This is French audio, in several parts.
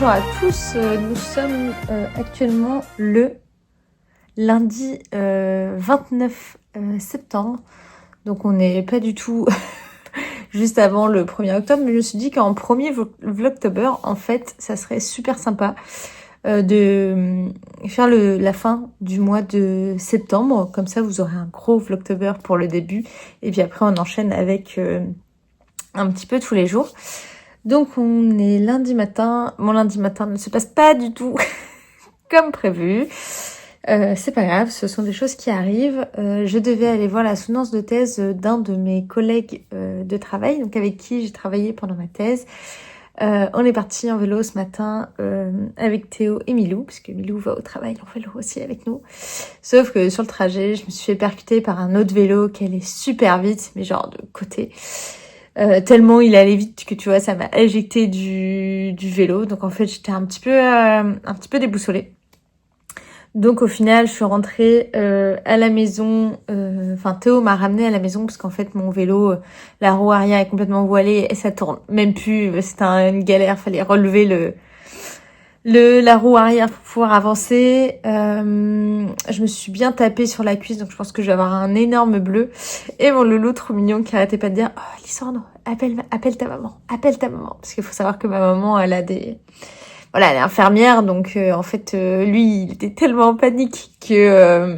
Bonjour à tous, nous sommes actuellement le lundi 29 septembre, donc on n'est pas du tout juste avant le 1er octobre, mais je me suis dit qu'en premier Vlogtober, en fait, ça serait super sympa de faire la fin du mois de septembre, comme ça vous aurez un gros Vlogtober pour le début, et puis après on enchaîne avec un petit peu tous les jours. Donc on est lundi matin, mon lundi matin ne se passe pas du tout comme prévu. C'est pas grave, ce sont des choses qui arrivent. Je devais aller voir la soutenance de thèse d'un de mes collègues de travail, donc avec qui j'ai travaillé pendant ma thèse. On est parti en vélo ce matin avec Théo et Milou, parce que Milou va au travail en vélo aussi avec nous. Sauf que sur le trajet, je me suis fait percuter par un autre vélo qui allait super vite, mais genre de côté. Tellement il allait vite que tu vois, ça m'a éjecté du vélo. Donc en fait, j'étais un petit peu déboussolée. Donc au final, je suis rentrée à la maison. Enfin, Théo m'a ramenée à la maison parce qu'en fait, mon vélo, la roue arrière est complètement voilée et ça tourne même plus. C'était une galère. Fallait relever la roue arrière pour pouvoir avancer. Je me suis bien tapée sur la cuisse, donc je pense que je vais avoir un énorme bleu. Et mon loulou trop mignon qui arrêtait pas de dire « Oh, Lissandre, appelle ta maman, appelle ta maman ». Parce qu'il faut savoir que ma maman, elle est infirmière, donc en fait, lui, il était tellement en panique que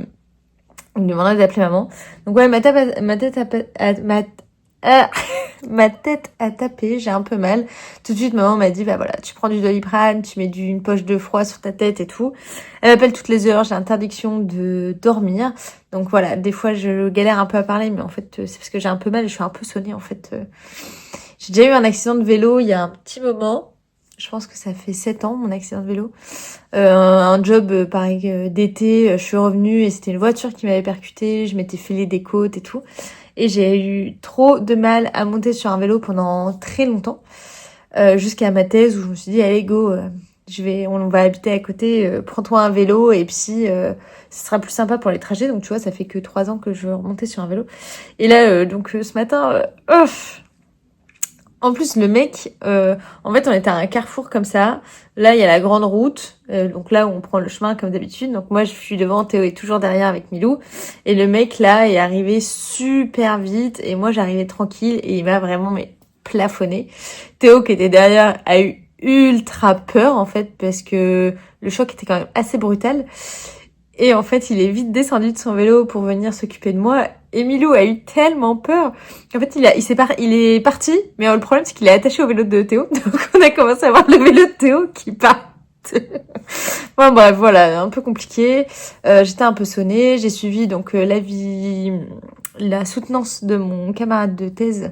il me demandait d'appeler maman. Donc ouais, ma tête a tapé, j'ai un peu mal. Tout de suite, maman m'a dit, bah voilà, tu prends du Doliprane, tu mets une poche de froid sur ta tête et tout. Elle m'appelle toutes les heures, j'ai interdiction de dormir. Donc voilà, des fois, je galère un peu à parler, mais en fait, c'est parce que j'ai un peu mal et je suis un peu sonnée, en fait. J'ai déjà eu un accident de vélo il y a un petit moment. Je pense que ça fait 7 ans, mon accident de vélo. Un job, pareil, d'été, je suis revenue et c'était une voiture qui m'avait percutée, je m'étais filé des côtes et tout. Et j'ai eu trop de mal à monter sur un vélo pendant très longtemps, jusqu'à ma thèse où je me suis dit allez go, on va habiter à côté, prends-toi un vélo et puis ce sera plus sympa pour les trajets. Donc tu vois, ça fait que 3 ans que je veux remonter sur un vélo. Et là ce matin, en plus le mec, en fait on était à un carrefour comme ça. Là il y a la grande route, donc là où on prend le chemin comme d'habitude. Donc moi je suis devant, Théo est toujours derrière avec Milou. Et le mec là est arrivé super vite et moi j'arrivais tranquille et il m'a vraiment plafonné. Théo qui était derrière a eu ultra peur en fait parce que le choc était quand même assez brutal. Et en fait, il est vite descendu de son vélo pour venir s'occuper de moi. Et Milou a eu tellement peur qu'en fait, il est parti. Mais le problème, c'est qu'il est attaché au vélo de Théo. Donc, on a commencé à voir le vélo de Théo qui part. Bon, bref, voilà, un peu compliqué. J'étais un peu sonnée. J'ai suivi donc la soutenance de mon camarade de thèse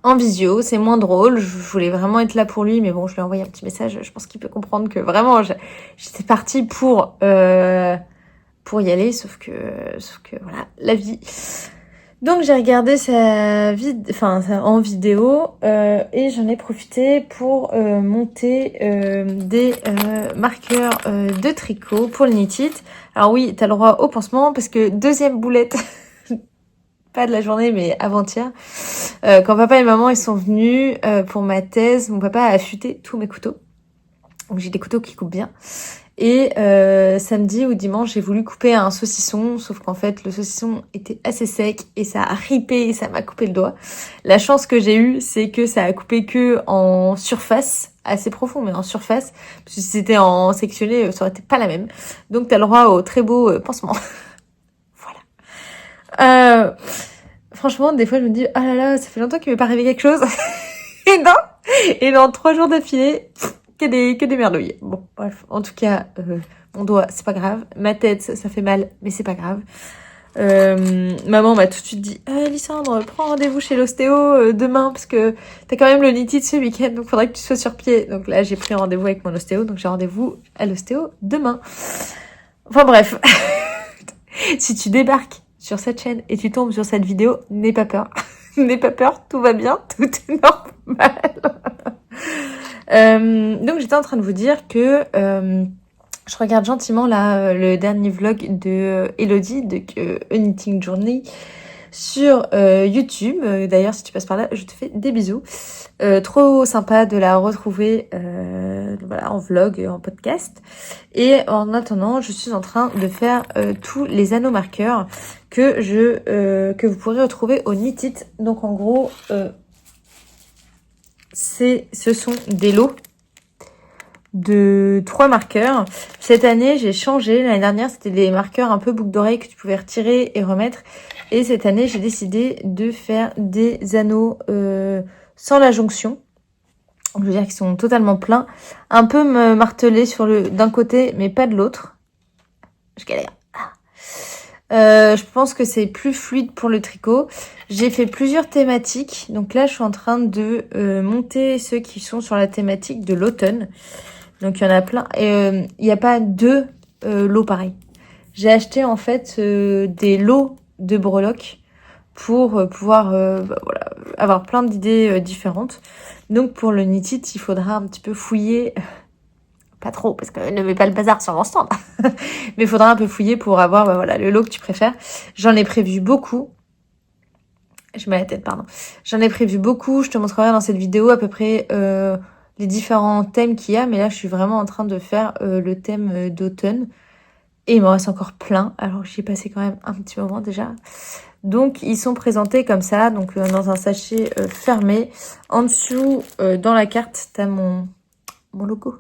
en visio. C'est moins drôle, je voulais vraiment être là pour lui, mais bon, je lui ai envoyé un petit message, je pense qu'il peut comprendre que vraiment j'étais partie pour y aller, sauf que voilà, la vie. Donc j'ai regardé en vidéo et j'en ai profité pour monter des marqueurs de tricot pour le knit it. Alors oui, t'as le droit au pansement parce que deuxième boulette pas de la journée mais avant-hier, quand papa et maman ils sont venus pour ma thèse, mon papa a affûté tous mes couteaux. Donc j'ai des couteaux qui coupent bien. Et samedi ou dimanche, j'ai voulu couper un saucisson, sauf qu'en fait le saucisson était assez sec et ça a ripé et ça m'a coupé le doigt. La chance que j'ai eue, c'est que ça a coupé que en surface, assez profond mais en surface, parce que si c'était en sectionné, ça aurait été pas la même. Donc t'as le droit au très beau pansement. Franchement, des fois, je me dis, ah là là, ça fait longtemps qu'il m'est pas arrivé quelque chose. Et dans 3 jours d'affilée, que des merdouilles. Bon, bref, en tout cas, mon doigt, c'est pas grave. Ma tête, ça fait mal, mais c'est pas grave. Maman m'a tout de suite dit, Lissandre, prends rendez-vous chez l'ostéo demain, parce que t'as quand même le knit it ce week-end, donc faudrait que tu sois sur pied. Donc là, j'ai pris rendez-vous avec mon ostéo, donc j'ai rendez-vous à l'ostéo demain. Enfin bref, si tu débarques sur cette chaîne et tu tombes sur cette vidéo, n'aie pas peur. N'aie pas peur, tout va bien, tout est normal. Donc j'étais en train de vous dire que je regarde gentiment là le dernier vlog de Elodie de A Knitting Journey sur YouTube. D'ailleurs, si tu passes par là, je te fais des bisous. Trop sympa de la retrouver voilà, en vlog, en podcast. Et en attendant, je suis en train de faire tous les anneaux marqueurs que vous pourrez retrouver au Knit It. Donc en gros, ce sont des lots de 3 marqueurs. Cette année, j'ai changé. L'année dernière, c'était des marqueurs un peu boucle d'oreille que tu pouvais retirer et remettre. Et cette année, j'ai décidé de faire des anneaux sans la jonction. Je veux dire qu'ils sont totalement pleins. Un peu me marteler sur d'un côté, mais pas de l'autre. Je galère. Je pense que c'est plus fluide pour le tricot. J'ai fait plusieurs thématiques. Donc là, je suis en train de monter ceux qui sont sur la thématique de l'automne. Donc il y en a plein. Et il n'y a pas 2 lots pareils. J'ai acheté en fait des lots de breloques pour pouvoir voilà, avoir plein d'idées différentes. Donc pour le Knit It, il faudra un petit peu fouiller. Pas trop, parce que ne mets pas le bazar sur mon stand. Mais il faudra un peu fouiller pour avoir voilà, le lot que tu préfères. J'en ai prévu beaucoup. Je mets la tête, pardon. J'en ai prévu beaucoup. Je te montrerai dans cette vidéo à peu près les différents thèmes qu'il y a. Mais là, je suis vraiment en train de faire le thème d'automne. Et il m'en reste encore plein. Alors, j'y ai passé quand même un petit moment déjà. Donc, ils sont présentés comme ça. Donc, dans un sachet fermé. En dessous, dans la carte, t'as mon logo.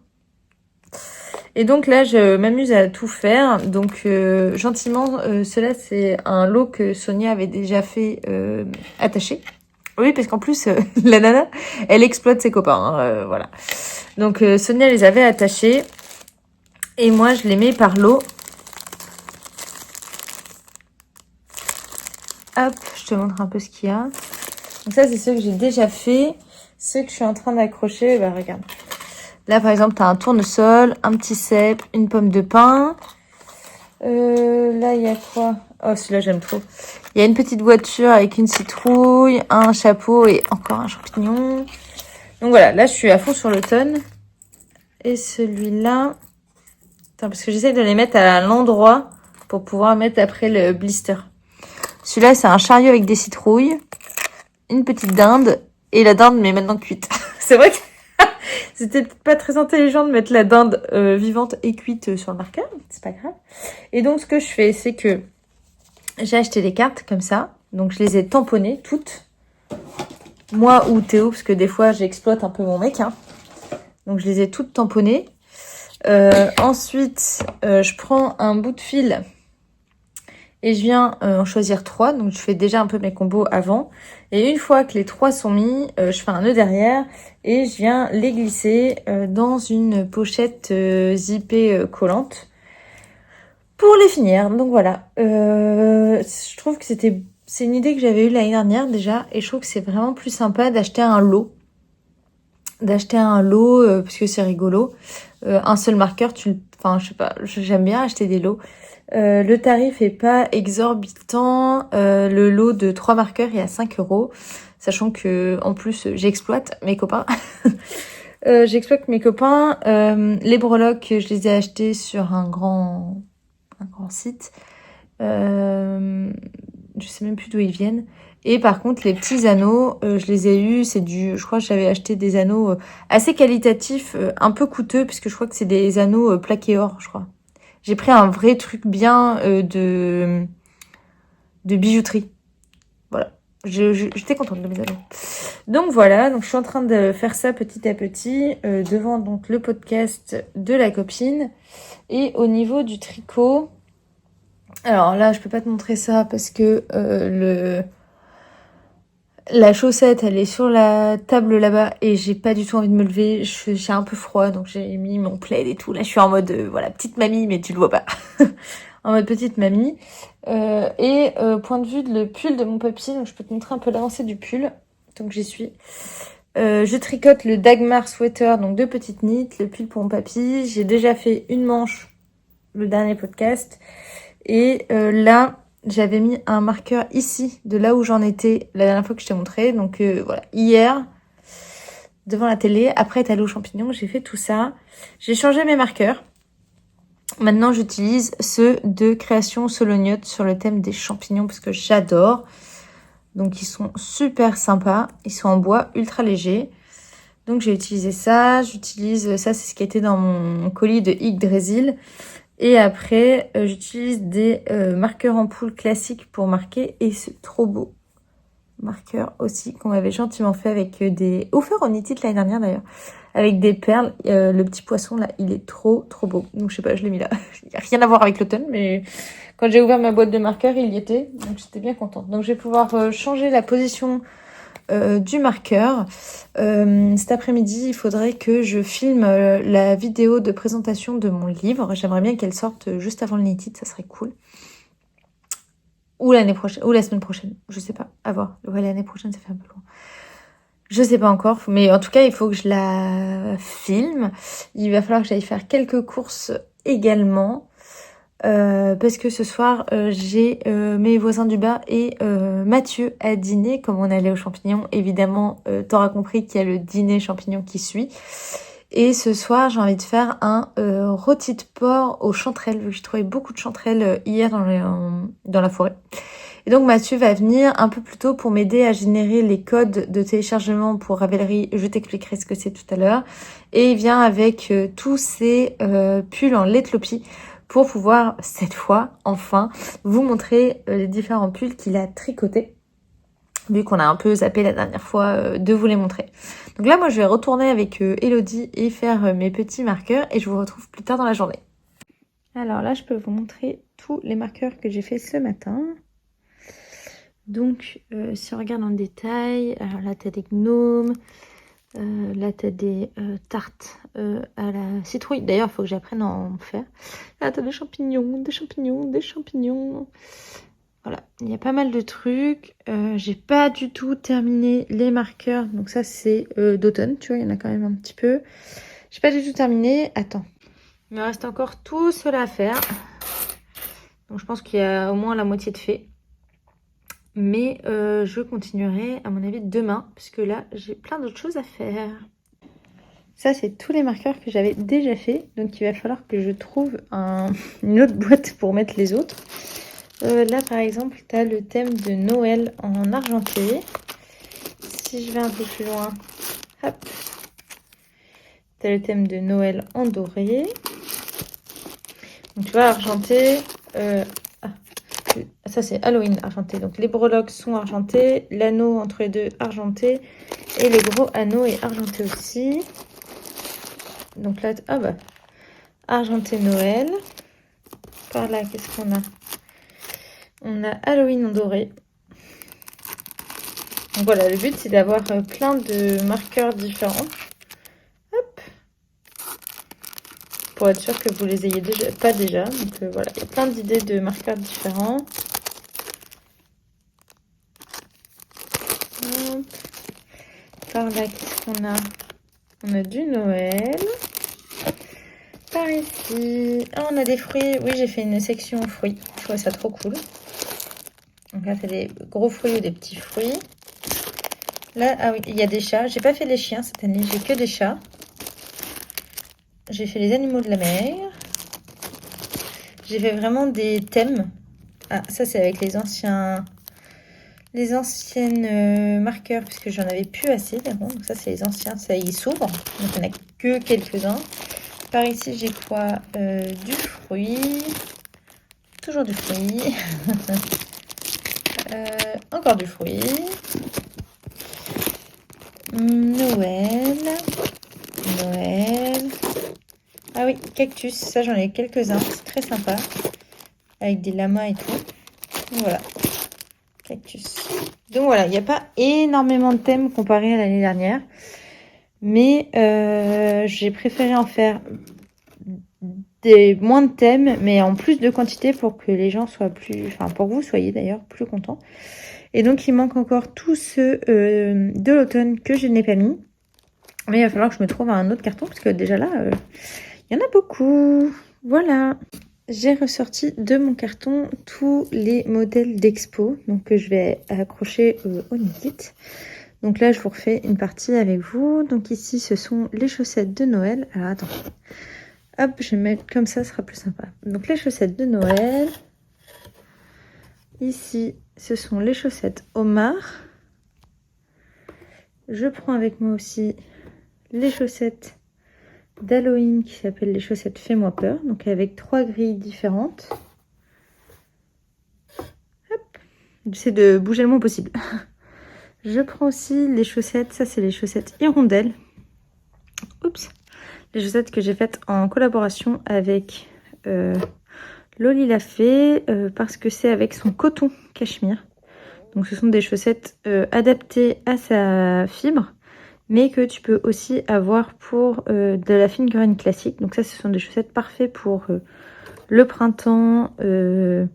Et donc là, je m'amuse à tout faire. Donc, gentiment, cela, c'est un lot que Sonia avait déjà fait attacher. Oui, parce qu'en plus, la nana, elle exploite ses copains. Hein, voilà. Donc, Sonia les avait attachés. Et moi, je les mets par lot. Hop, je te montre un peu ce qu'il y a. Donc ça, c'est ceux que j'ai déjà fait. Ceux que je suis en train d'accrocher, bah regarde. Là, par exemple, tu as un tournesol, un petit cèpe, une pomme de pin. Là, il y a quoi? Oh, celui-là, j'aime trop. Il y a une petite voiture avec une citrouille, un chapeau et encore un champignon. Donc voilà, là, je suis à fond sur l'automne. Et celui-là... Attends, parce que j'essaie de les mettre à l'endroit pour pouvoir mettre après le blister. Celui-là, c'est un chariot avec des citrouilles, une petite dinde et la dinde, mais maintenant cuite. C'est vrai que c'était peut-être pas très intelligent de mettre la dinde vivante et cuite sur le marqueur. C'est pas grave. Et donc, ce que je fais, c'est que j'ai acheté des cartes comme ça. Donc, je les ai tamponnées toutes. Moi ou Théo, parce que des fois, j'exploite un peu mon mec. Hein. Donc, je les ai toutes tamponnées. Ensuite, je prends un bout de fil et je viens en choisir 3. Donc, je fais déjà un peu mes combos avant. Et une fois que les 3 sont mis, je fais un nœud derrière et je viens les glisser dans une pochette zippée collante pour les finir. Donc, voilà. Je trouve que c'est une idée que j'avais eue l'année dernière déjà. Et je trouve que c'est vraiment plus sympa d'acheter un lot. Parce que c'est rigolo. Un seul marqueur, enfin, je sais pas, j'aime bien acheter des lots. Le tarif est pas exorbitant. Le lot de 3 marqueurs est à 5 €. Sachant que, en plus, j'exploite mes copains. Les breloques, je les ai achetés sur un grand site. Je sais même plus d'où ils viennent. Et par contre, les petits anneaux, je les ai eus. Je crois que j'avais acheté des anneaux assez qualitatifs, un peu coûteux, puisque je crois que c'est des anneaux plaqués or, je crois. J'ai pris un vrai truc bien de bijouterie. Voilà. J'étais contente de mes anneaux. Donc voilà, donc je suis en train de faire ça petit à petit devant donc le podcast de la copine. Et au niveau du tricot, alors là, je peux pas te montrer ça parce que la chaussette, elle est sur la table là-bas et j'ai pas du tout envie de me lever. J'ai un peu froid, donc j'ai mis mon plaid et tout. Là, je suis en mode, voilà, petite mamie, mais tu le vois pas. En mode petite mamie. Point de vue de le pull de mon papy, donc je peux te montrer un peu l'avancée du pull. Donc j'y suis. Je tricote le Dagmar sweater, donc 2 petites knits, le pull pour mon papy. J'ai déjà fait une manche, le dernier podcast. Et là... J'avais mis un marqueur ici, de là où j'en étais la dernière fois que je t'ai montré. Donc voilà, hier, devant la télé, après être allée aux champignons, j'ai fait tout ça. J'ai changé mes marqueurs. Maintenant, j'utilise ceux de Création Solognotte sur le thème des champignons parce que j'adore. Donc ils sont super sympas. Ils sont en bois ultra léger. Donc j'ai utilisé ça. J'utilise ça, c'est ce qui était dans mon colis de Yggdrasil. Et après, j'utilise des marqueurs en poule classiques pour marquer. Et c'est trop beau. Marqueur aussi qu'on m'avait gentiment fait avec des... offert en Nitite l'année dernière d'ailleurs. Avec des perles. Le petit poisson là, il est trop beau. Donc je sais pas, je l'ai mis là. Il n'y a rien à voir avec l'automne, mais quand j'ai ouvert ma boîte de marqueurs, il y était. Donc j'étais bien contente. Donc je vais pouvoir changer la position du marqueur. Cet après-midi, il faudrait que je filme la vidéo de présentation de mon livre. J'aimerais bien qu'elle sorte juste avant le Nitite, ça serait cool. Ou l'année prochaine, ou la semaine prochaine, je sais pas, à voir. Ouais, l'année prochaine, ça fait un peu loin. Je sais pas encore, mais en tout cas, il faut que je la filme. Il va falloir que j'aille faire quelques courses également. Parce que ce soir, j'ai mes voisins du bas et Mathieu à dîner. Comme on allait aux champignons, évidemment, t'auras compris qu'il y a le dîner champignons qui suit. Et ce soir, j'ai envie de faire un rôti de porc aux chanterelles, vu que j'ai trouvé beaucoup de chanterelles hier dans la forêt. Et donc Mathieu va venir un peu plus tôt pour m'aider à générer les codes de téléchargement pour Ravelry. Je t'expliquerai ce que c'est tout à l'heure. Et il vient avec tous ces pulls en Letlopi pour pouvoir, cette fois, enfin, vous montrer les différents pulls qu'il a tricotés. Vu qu'on a un peu zappé la dernière fois de vous les montrer. Donc là, moi, je vais retourner avec Elodie et faire mes petits marqueurs. Et je vous retrouve plus tard dans la journée. Alors là, je peux vous montrer tous les marqueurs que j'ai fait ce matin. Donc, si on regarde en détail, alors là, t'as des gnomes, là, t'as des tartes à la citrouille. D'ailleurs, il faut que j'apprenne à en faire. Là, t'as des champignons, des champignons, des champignons. Voilà, il y a pas mal de trucs. J'ai pas du tout terminé les marqueurs. Donc ça, c'est d'automne, tu vois, il y en a quand même un petit peu. J'ai pas du tout terminé. Attends, il me reste encore tout cela à faire. Donc je pense qu'il y a au moins la moitié de fait. Mais je continuerai à mon avis demain, puisque là j'ai plein d'autres choses à faire. Ça c'est tous les marqueurs que j'avais déjà fait, donc il va falloir que je trouve une autre boîte pour mettre les autres. Là par exemple tu as le thème de Noël en argenté. Si je vais un peu plus loin, hop, tu as le thème de Noël en doré. Donc tu vois argenté, ça c'est Halloween argenté, donc les breloques sont argentés, l'anneau entre les deux argenté et le gros anneau est argenté aussi. Donc là, ah bah, argenté Noël. Par là, qu'est-ce qu'on a? On a Halloween en doré. Donc voilà, le but c'est d'avoir plein de marqueurs différents. Hop. Pour être sûr que vous les ayez déjà, pas déjà. Donc voilà, il y a plein d'idées de marqueurs différents. Hop. Par là, qu'est-ce qu'on a? On a du Noël. Par ici, ah, on a des fruits. Oui, j'ai fait une section fruits. Je trouve ça trop cool. Donc là, c'est des gros fruits ou des petits fruits. Là, ah oui, il y a des chats. J'ai pas fait les chiens cette année, j'ai que des chats. J'ai fait les animaux de la mer. J'ai fait vraiment des thèmes. Ah, ça c'est avec les anciennes marqueurs, puisque j'en avais plus assez. Donc ça c'est les anciens, ça y s'ouvre. Donc il n'y en a que quelques-uns. Par ici j'ai quoi? Du fruit. Toujours du fruit. Encore du fruit. Noël. Noël. Ah oui, cactus. Ça, j'en ai quelques-uns. C'est très sympa. Avec des lamas et tout. Donc, voilà. Cactus. Donc voilà, il n'y a pas énormément de thèmes comparé à l'année dernière. Mais j'ai préféré en faire moins de thèmes, mais en plus de quantité pour que les gens soient plus... Enfin, pour que vous soyez d'ailleurs plus contents. Et donc, il manque encore tous ceux de l'automne que je n'ai pas mis. Mais il va falloir que je me trouve un autre carton, parce que déjà là, il y en a beaucoup. Voilà. J'ai ressorti de mon carton tous les modèles d'expo, donc que je vais accrocher au Nitite. Donc là, je vous refais une partie avec vous. Donc ici, ce sont les chaussettes de Noël. Alors, attends. Hop, je vais mettre comme ça, ce sera plus sympa. Donc les chaussettes de Noël. Ici, ce sont les chaussettes Omar. Je prends avec moi aussi les chaussettes d'Halloween qui s'appellent les chaussettes Fais-moi peur. Donc avec 3 grilles différentes. J'essaie de bouger le moins possible. Je prends aussi les chaussettes, ça c'est les chaussettes Hirondelle. Oups. Les chaussettes que j'ai faites en collaboration avec Loli l'a fait parce que c'est avec son coton cachemire. Donc ce sont des chaussettes adaptées à sa fibre, mais que tu peux aussi avoir pour de la figurine classique. Donc ça, ce sont des chaussettes parfaites pour le printemps et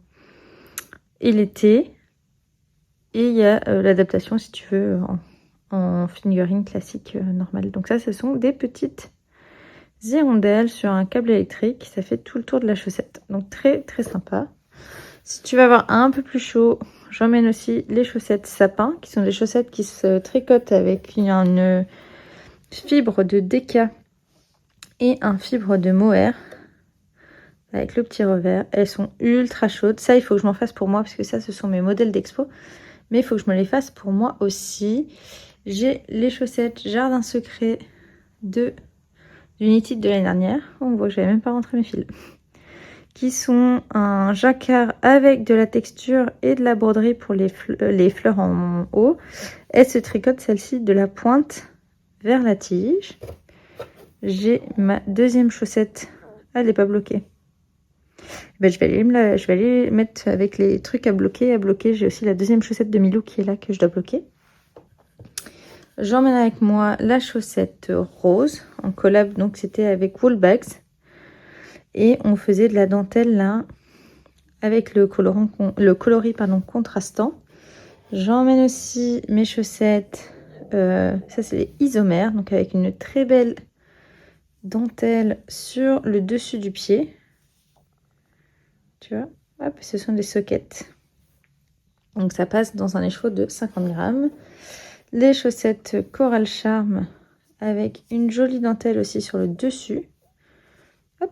l'été. Et il y a l'adaptation, si tu veux, en figurine classique normale. Donc ça, ce sont des petites hirondelles sur un câble électrique. Ça fait tout le tour de la chaussette. Donc très, très sympa. Si tu veux avoir un peu plus chaud, j'emmène aussi les chaussettes sapin, qui sont des chaussettes qui se tricotent avec une fibre de déca et un fibre de mohair. Avec le petit revers. Elles sont ultra chaudes. Ça, il faut que je m'en fasse pour moi, parce que ça, ce sont mes modèles d'expo. Mais il faut que je me les fasse pour moi aussi. J'ai les chaussettes Jardin Secret de Unity de l'année dernière. On voit que j'avais même pas rentré mes fils. Qui sont un jacquard avec de la texture et de la broderie pour les fleurs en haut. Elles se tricotent celle-ci de la pointe vers la tige. J'ai ma deuxième chaussette. Ah, elle n'est pas bloquée. Ben, je vais aller mettre avec les trucs à bloquer. J'ai aussi la deuxième chaussette de Milou qui est là que je dois bloquer. J'emmène avec moi la chaussette rose en collab. Donc c'était avec Woolbags. Et on faisait de la dentelle là avec le coloris contrastant. J'emmène aussi mes chaussettes. Ça c'est les isomères. Donc avec une très belle dentelle sur le dessus du pied. Tu vois, hop, ce sont des sockets. Donc ça passe dans un écheveau de 50 grammes. Les chaussettes Coral Charm avec une jolie dentelle aussi sur le dessus. Hop.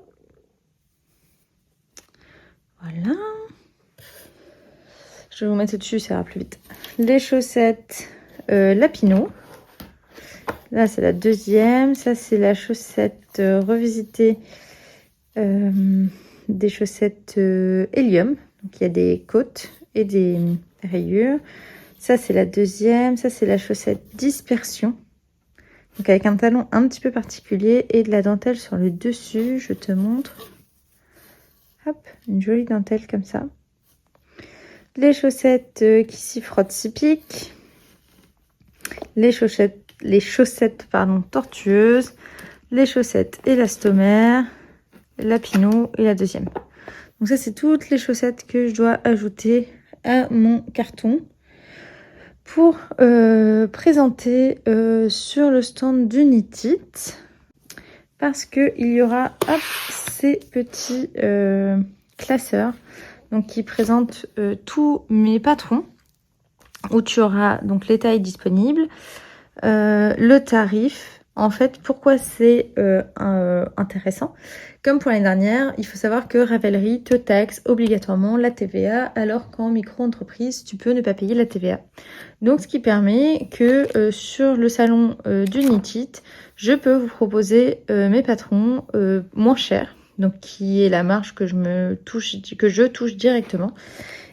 Voilà. Je vais vous mettre dessus, ça ira plus vite. Les chaussettes Lapino. Là, c'est la deuxième. Ça, c'est la chaussette revisitée. Des chaussettes hélium, donc il y a des côtes et des rayures. Ça c'est la deuxième, ça c'est la chaussette dispersion, donc avec un talon un petit peu particulier et de la dentelle sur le dessus. Je te montre, hop, une jolie dentelle comme ça. Les chaussettes qui s'y frottent, s'y piquent. Les chaussettes tortueuses, les chaussettes élastomères, la Pinot et la deuxième. Donc ça, c'est toutes les chaussettes que je dois ajouter à mon carton pour présenter sur le stand d'Unitit, parce qu'il y aura ces petits classeurs donc, qui présentent tous mes patrons, où tu auras donc les tailles disponibles, le tarif. En fait, pourquoi c'est intéressant? Comme pour l'année dernière, il faut savoir que Ravelry te taxe obligatoirement la TVA, alors qu'en micro-entreprise, tu peux ne pas payer la TVA. Donc, ce qui permet que sur le salon d'Unitit, je peux vous proposer mes patrons moins chers, donc qui est la marge que je touche directement.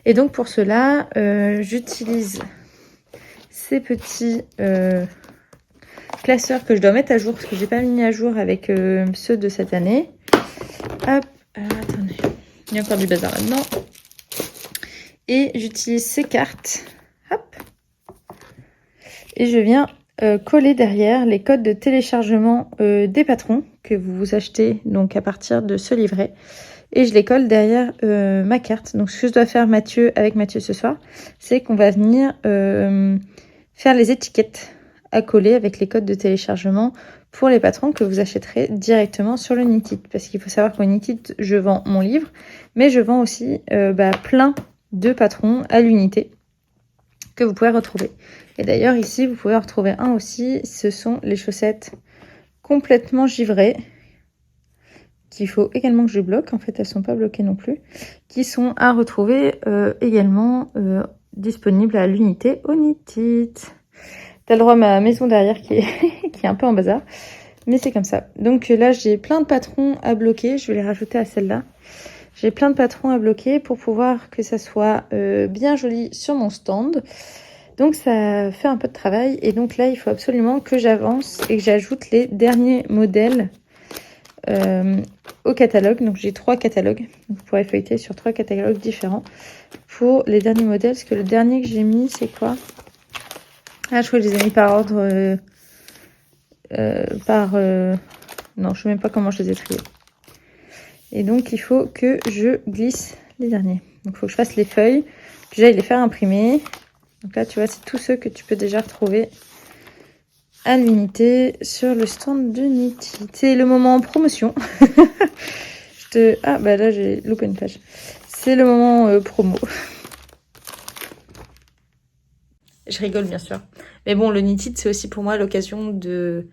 Et donc, pour cela, j'utilise ces petits classeurs que je dois mettre à jour, parce que j'ai pas mis à jour avec ceux de cette année. Hop, alors attendez, il y a encore du bazar là-dedans. Et j'utilise ces cartes, hop, et je viens coller derrière les codes de téléchargement des patrons que vous achetez donc à partir de ce livret. Et je les colle derrière ma carte. Donc ce que je dois faire avec Mathieu ce soir, c'est qu'on va venir faire les étiquettes à coller avec les codes de téléchargement pour les patrons que vous achèterez directement sur le Unitit. Parce qu'il faut savoir qu'au Unitit, je vends mon livre, mais je vends aussi plein de patrons à l'unité que vous pouvez retrouver. Et d'ailleurs, ici, vous pouvez en retrouver un aussi. Ce sont les chaussettes complètement givrées qu'il faut également que je bloque. En fait, elles sont pas bloquées non plus. Qui sont à retrouver également disponibles à l'unité Onitite. T'as le droit à ma maison derrière qui est, qui est un peu en bazar. Mais c'est comme ça. Donc là, j'ai plein de patrons à bloquer. Je vais les rajouter à celle-là. J'ai plein de patrons à bloquer pour pouvoir que ça soit bien joli sur mon stand. Donc ça fait un peu de travail. Et donc là, il faut absolument que j'avance et que j'ajoute les derniers modèles au catalogue. Donc j'ai 3 catalogues. Donc, vous pourrez feuilleter sur 3 catalogues différents pour les derniers modèles. Parce que le dernier que j'ai mis, c'est quoi? Ah, je crois que je les ai mis par ordre... non, je sais même pas comment je les ai triés. Et donc, il faut que je glisse les derniers. Donc, il faut que je fasse les feuilles, que j'aille les faire imprimer. Donc là, tu vois, c'est tous ceux que tu peux déjà retrouver à l'unité sur le stand de Niti. C'est le moment en promotion. Ah, bah là, j'ai loupé une page. C'est le moment promo. Je rigole, bien sûr. Mais bon, le Knitted, c'est aussi pour moi l'occasion de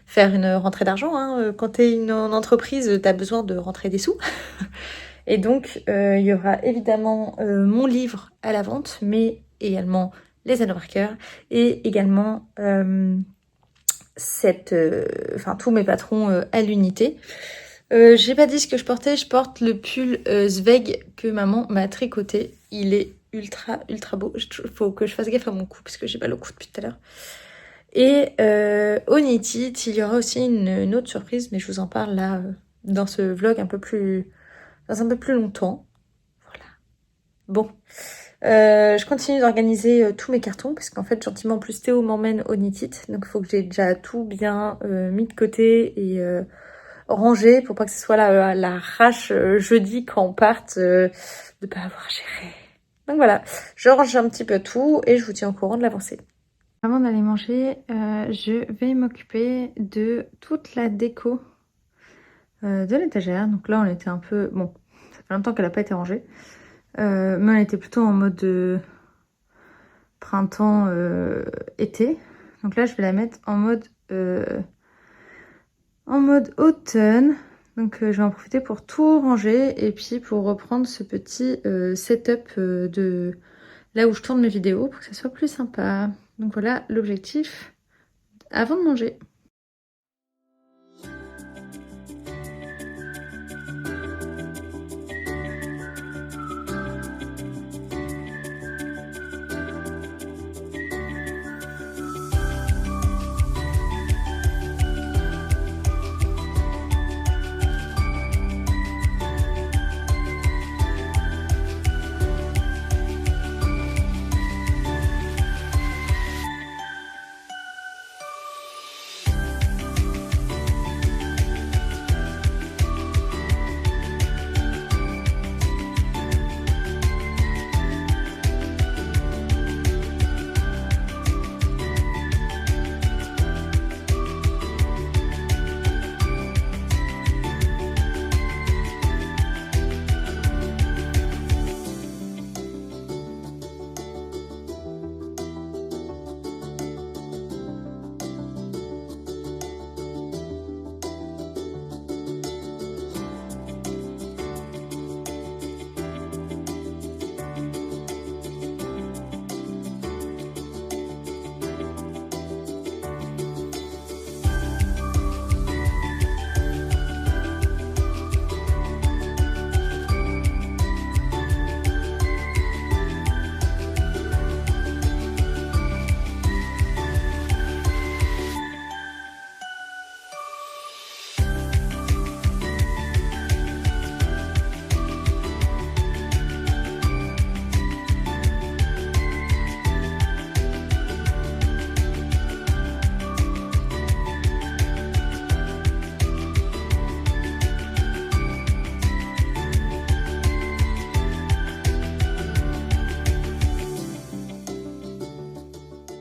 faire une rentrée d'argent. Hein. Quand tu es une entreprise, tu as besoin de rentrer des sous. Et donc, il y aura évidemment mon livre à la vente, mais également les anneaux marqueurs et également tous mes patrons à l'unité. J'ai pas dit ce que je portais. Je porte le pull Zweig que maman m'a tricoté. Il est ultra beau. Faut que je fasse gaffe à mon cou parce que j'ai pas le cou depuis tout à l'heure. Et au Knitted, il y aura aussi une autre surprise, mais je vous en parle là dans ce vlog dans un peu plus longtemps. Voilà. Bon, je continue d'organiser tous mes cartons parce qu'en fait, gentiment, en plus Théo m'emmène au Knitted, donc il faut que j'ai déjà tout bien mis de côté et rangé pour pas que ce soit la rage jeudi quand on parte de pas avoir géré. Donc voilà, je range un petit peu tout et je vous tiens au courant de l'avancée. Avant d'aller manger, je vais m'occuper de toute la déco de l'étagère. Donc là, on était un peu... Bon, ça fait longtemps qu'elle n'a pas été rangée. Mais on était plutôt en mode printemps-été. Donc là, je vais la mettre en mode automne. Donc je vais en profiter pour tout ranger et puis pour reprendre ce petit setup de là où je tourne mes vidéos pour que ça soit plus sympa. Donc voilà l'objectif avant de manger.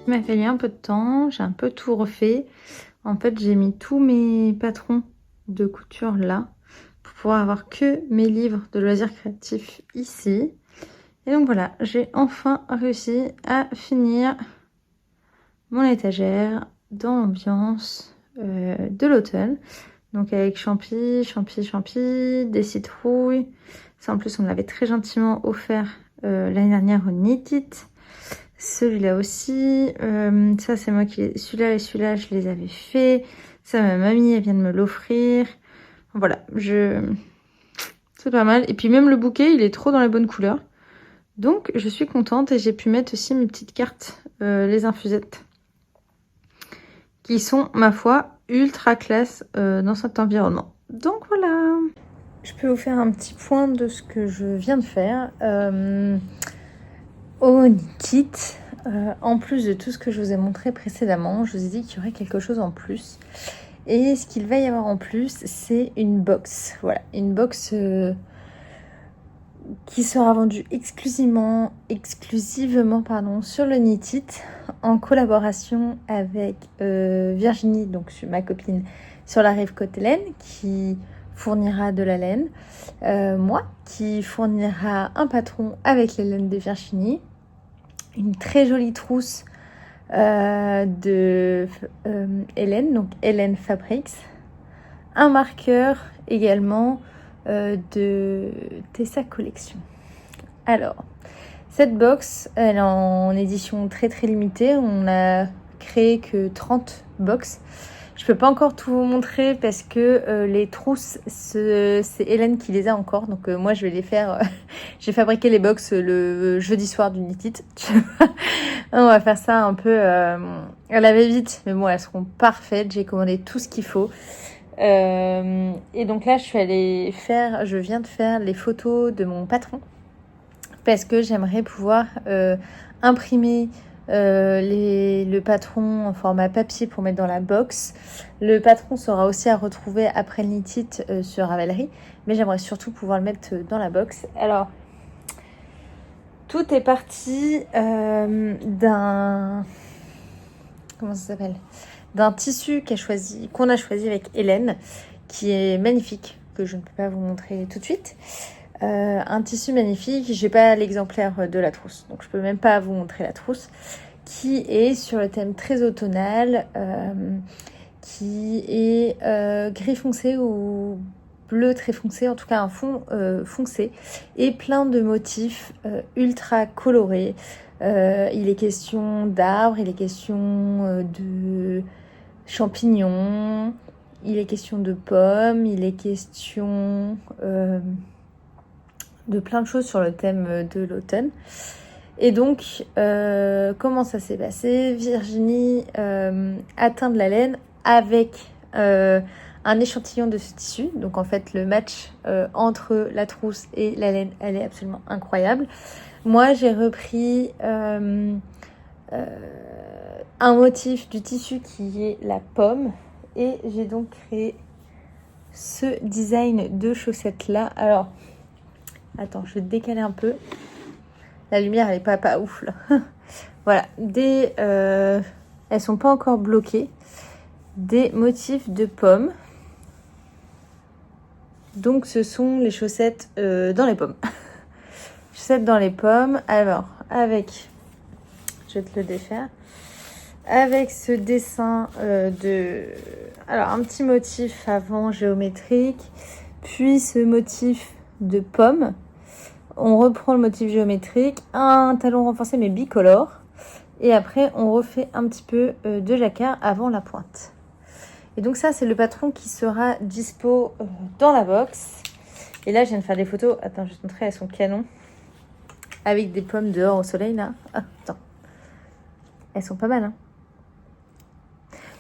Il m'a fallu un peu de temps, j'ai un peu tout refait. En fait, j'ai mis tous mes patrons de couture là pour pouvoir avoir que mes livres de loisirs créatifs ici. Et donc voilà, j'ai enfin réussi à finir mon étagère dans l'ambiance de l'automne. Donc avec champi, des citrouilles. Ça en plus on me l'avait très gentiment offert l'année dernière au Knit It. Celui-là aussi. Ça c'est moi qui celui-là et celui-là je les avais fait. Ça ma mamie elle vient de me l'offrir. Voilà, c'est pas mal. Et puis même le bouquet il est trop dans les bonnes couleurs. Donc je suis contente et j'ai pu mettre aussi mes petites cartes, les infusettes. Qui sont, ma foi, ultra classe dans cet environnement. Donc voilà. Je peux vous faire un petit point de ce que je viens de faire. Au Knit It, en plus de tout ce que je vous ai montré précédemment, je vous ai dit qu'il y aurait quelque chose en plus. Et ce qu'il va y avoir en plus, c'est une box. Voilà, une box qui sera vendue exclusivement sur le Knit It, en collaboration avec Virginie, donc ma copine sur la rive côte Hélène, qui fournira de la laine, moi qui fournira un patron avec les laines de Virginie, une très jolie trousse de Hélène, donc Hélène Fabrics, un marqueur également de Tessa Collection. Alors, cette box, elle est en édition très très limitée. On a créé que 30 box. Je peux pas encore tout vous montrer parce que les trousses, c'est Hélène qui les a encore. Donc moi, je vais les faire. J'ai fabriqué les box le jeudi soir du Knit It. On va faire ça un peu à la va-vite. Mais bon, elles seront parfaites. J'ai commandé tout ce qu'il faut. Et donc là, je viens de faire les photos de mon patron. Parce que j'aimerais pouvoir imprimer le patron en format papier pour mettre dans la box. Le patron sera aussi à retrouver après le Knit It sur Ravelry, mais j'aimerais surtout pouvoir le mettre dans la box. Alors, tout est parti d'un... Comment ça s'appelle ? D'un tissu qu'on a choisi avec Hélène, qui est magnifique, que je ne peux pas vous montrer tout de suite. Un tissu magnifique, j'ai pas l'exemplaire de la trousse, donc je peux même pas vous montrer la trousse, qui est sur le thème très automnal, qui est gris foncé ou bleu très foncé, en tout cas un fond foncé, et plein de motifs ultra colorés. Il est question d'arbres, il est question de champignons, il est question de pommes, il est question de plein de choses sur le thème de l'automne. Et donc, comment ça s'est passé ? Virginie a teint de la laine avec un échantillon de ce tissu. Donc en fait, le match entre la trousse et la laine, elle est absolument incroyable. Moi, j'ai repris un motif du tissu qui est la pomme. Et j'ai donc créé ce design de chaussettes là. Alors, attends, je vais te décaler un peu. La lumière, elle est pas ouf, là. Voilà. Elles sont pas encore bloquées. Des motifs de pommes. Donc, ce sont les chaussettes dans les pommes. Chaussettes dans les pommes. Alors, je vais te le défaire. Avec ce dessin alors, un petit motif avant géométrique. Puis, ce motif de pommes. On reprend le motif géométrique, un talon renforcé mais bicolore. Et après, on refait un petit peu de jacquard avant la pointe. Et donc ça, c'est le patron qui sera dispo dans la box. Et là, je viens de faire des photos. Attends, je vais te montrer, elles sont canon. Avec des pommes dehors au soleil, là. Ah, attends. Elles sont pas mal, hein.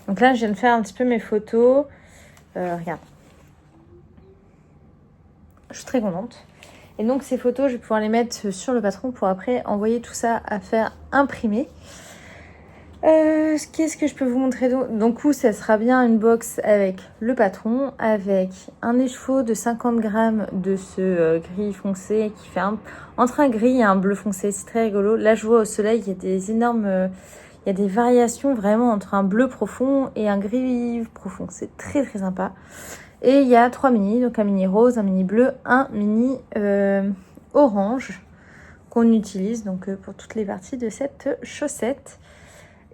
Donc là, je viens de faire un petit peu mes photos. Regarde. Je suis très contente. Et donc ces photos, je vais pouvoir les mettre sur le patron pour après envoyer tout ça à faire imprimer. Qu'est-ce que je peux vous montrer d'autre ? Donc ça sera bien une box avec le patron, avec un écheveau de 50 grammes de ce gris foncé qui fait entre un gris et un bleu foncé. C'est très rigolo. Là, je vois au soleil, il y a des énormes... il y a des variations vraiment entre un bleu profond et un gris profond. C'est très très sympa. Et il y a 3 mini, donc un mini rose, un mini bleu, un mini orange qu'on utilise donc pour toutes les parties de cette chaussette.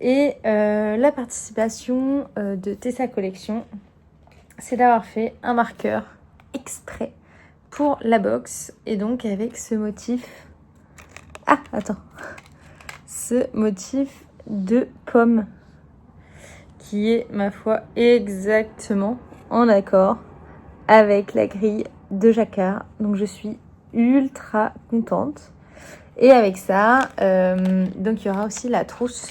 Et la participation de Tessa Collection c'est d'avoir fait un marqueur exprès pour la box. Et donc avec ce motif... Ah, attends. Ce motif de pomme qui est, ma foi, exactement en accord avec la grille de jacquard. Donc je suis ultra contente. Et avec ça, donc il y aura aussi la trousse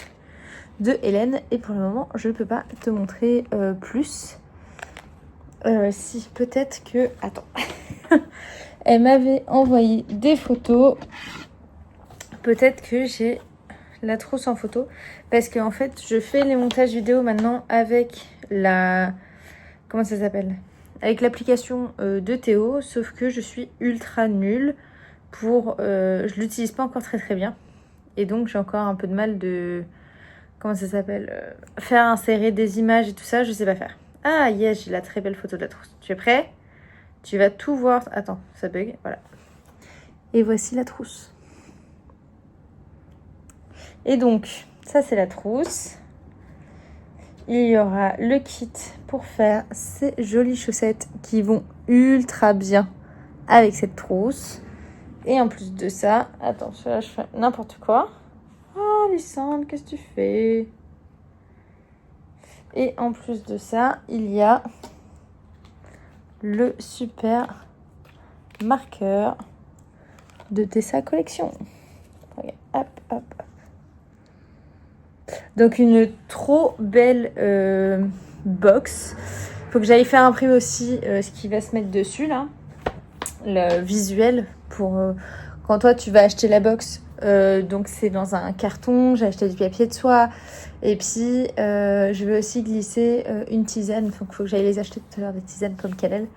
de Hélène. Et pour le moment, je ne peux pas te montrer plus. Si, peut-être que... Attends. Elle m'avait envoyé des photos. Peut-être que j'ai la trousse en photo. Parce qu'en fait, je fais les montages vidéo maintenant avec la... Comment ça s'appelle ? Avec l'application de Théo. Sauf que je suis ultra nulle pour... je l'utilise pas encore très très bien. Et donc, j'ai encore un peu de mal de... Comment ça s'appelle ? Faire insérer des images et tout ça, je sais pas faire. Ah, yes, j'ai la très belle photo de la trousse. Tu es prêt ? Tu vas tout voir. Attends, ça bug. Voilà. Et voici la trousse. Et donc, ça, c'est la trousse. Il y aura le kit pour faire ces jolies chaussettes qui vont ultra bien avec cette trousse. Et en plus de ça... Attends, là, je fais n'importe quoi. Oh, Lysandre, qu'est-ce que tu fais ? Et en plus de ça, il y a le super marqueur de Tessa Collection. Regarde, hop, hop, hop. Donc une trop belle box. Faut que j'aille faire imprimer aussi ce qui va se mettre dessus là. Le visuel pour quand toi tu vas acheter la box. Donc c'est dans un carton, j'ai acheté du papier de soie et puis je vais aussi glisser une tisane, donc il faut que j'aille les acheter tout à l'heure, des tisanes comme cannelle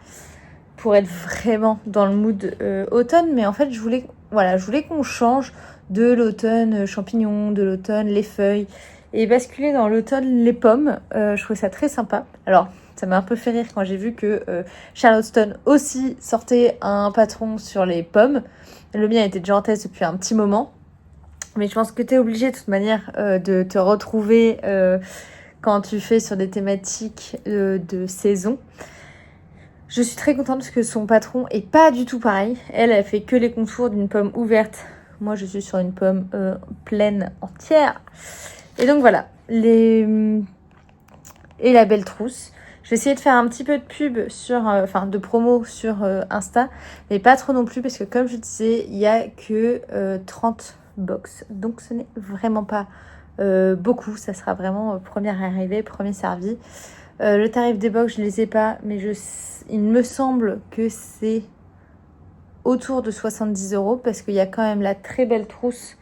pour être vraiment dans le mood automne. Mais en fait je voulais qu'on change de l'automne champignons, de l'automne les feuilles et basculer dans l'automne les pommes. Je trouve ça très sympa. Alors ça m'a un peu fait rire quand j'ai vu que Charlotteston aussi sortait un patron sur les pommes. Le mien était déjà en test depuis un petit moment. Mais je pense que tu es obligé de toute manière de te retrouver quand tu fais sur des thématiques de saison. Je suis très contente parce que son patron est pas du tout pareil. Elle fait que les contours d'une pomme ouverte. Moi, je suis sur une pomme pleine, entière. Et donc voilà. Et la belle trousse. Je vais essayer de faire un petit peu de pub sur, de promo sur Insta, mais pas trop non plus parce que comme je disais, il y a que 30 box, donc ce n'est vraiment pas beaucoup. Ça sera vraiment première arrivée, premier servi. Le tarif des box, je les ai pas, mais il me semble que c'est autour de 70 € parce qu'il y a quand même la très belle trousse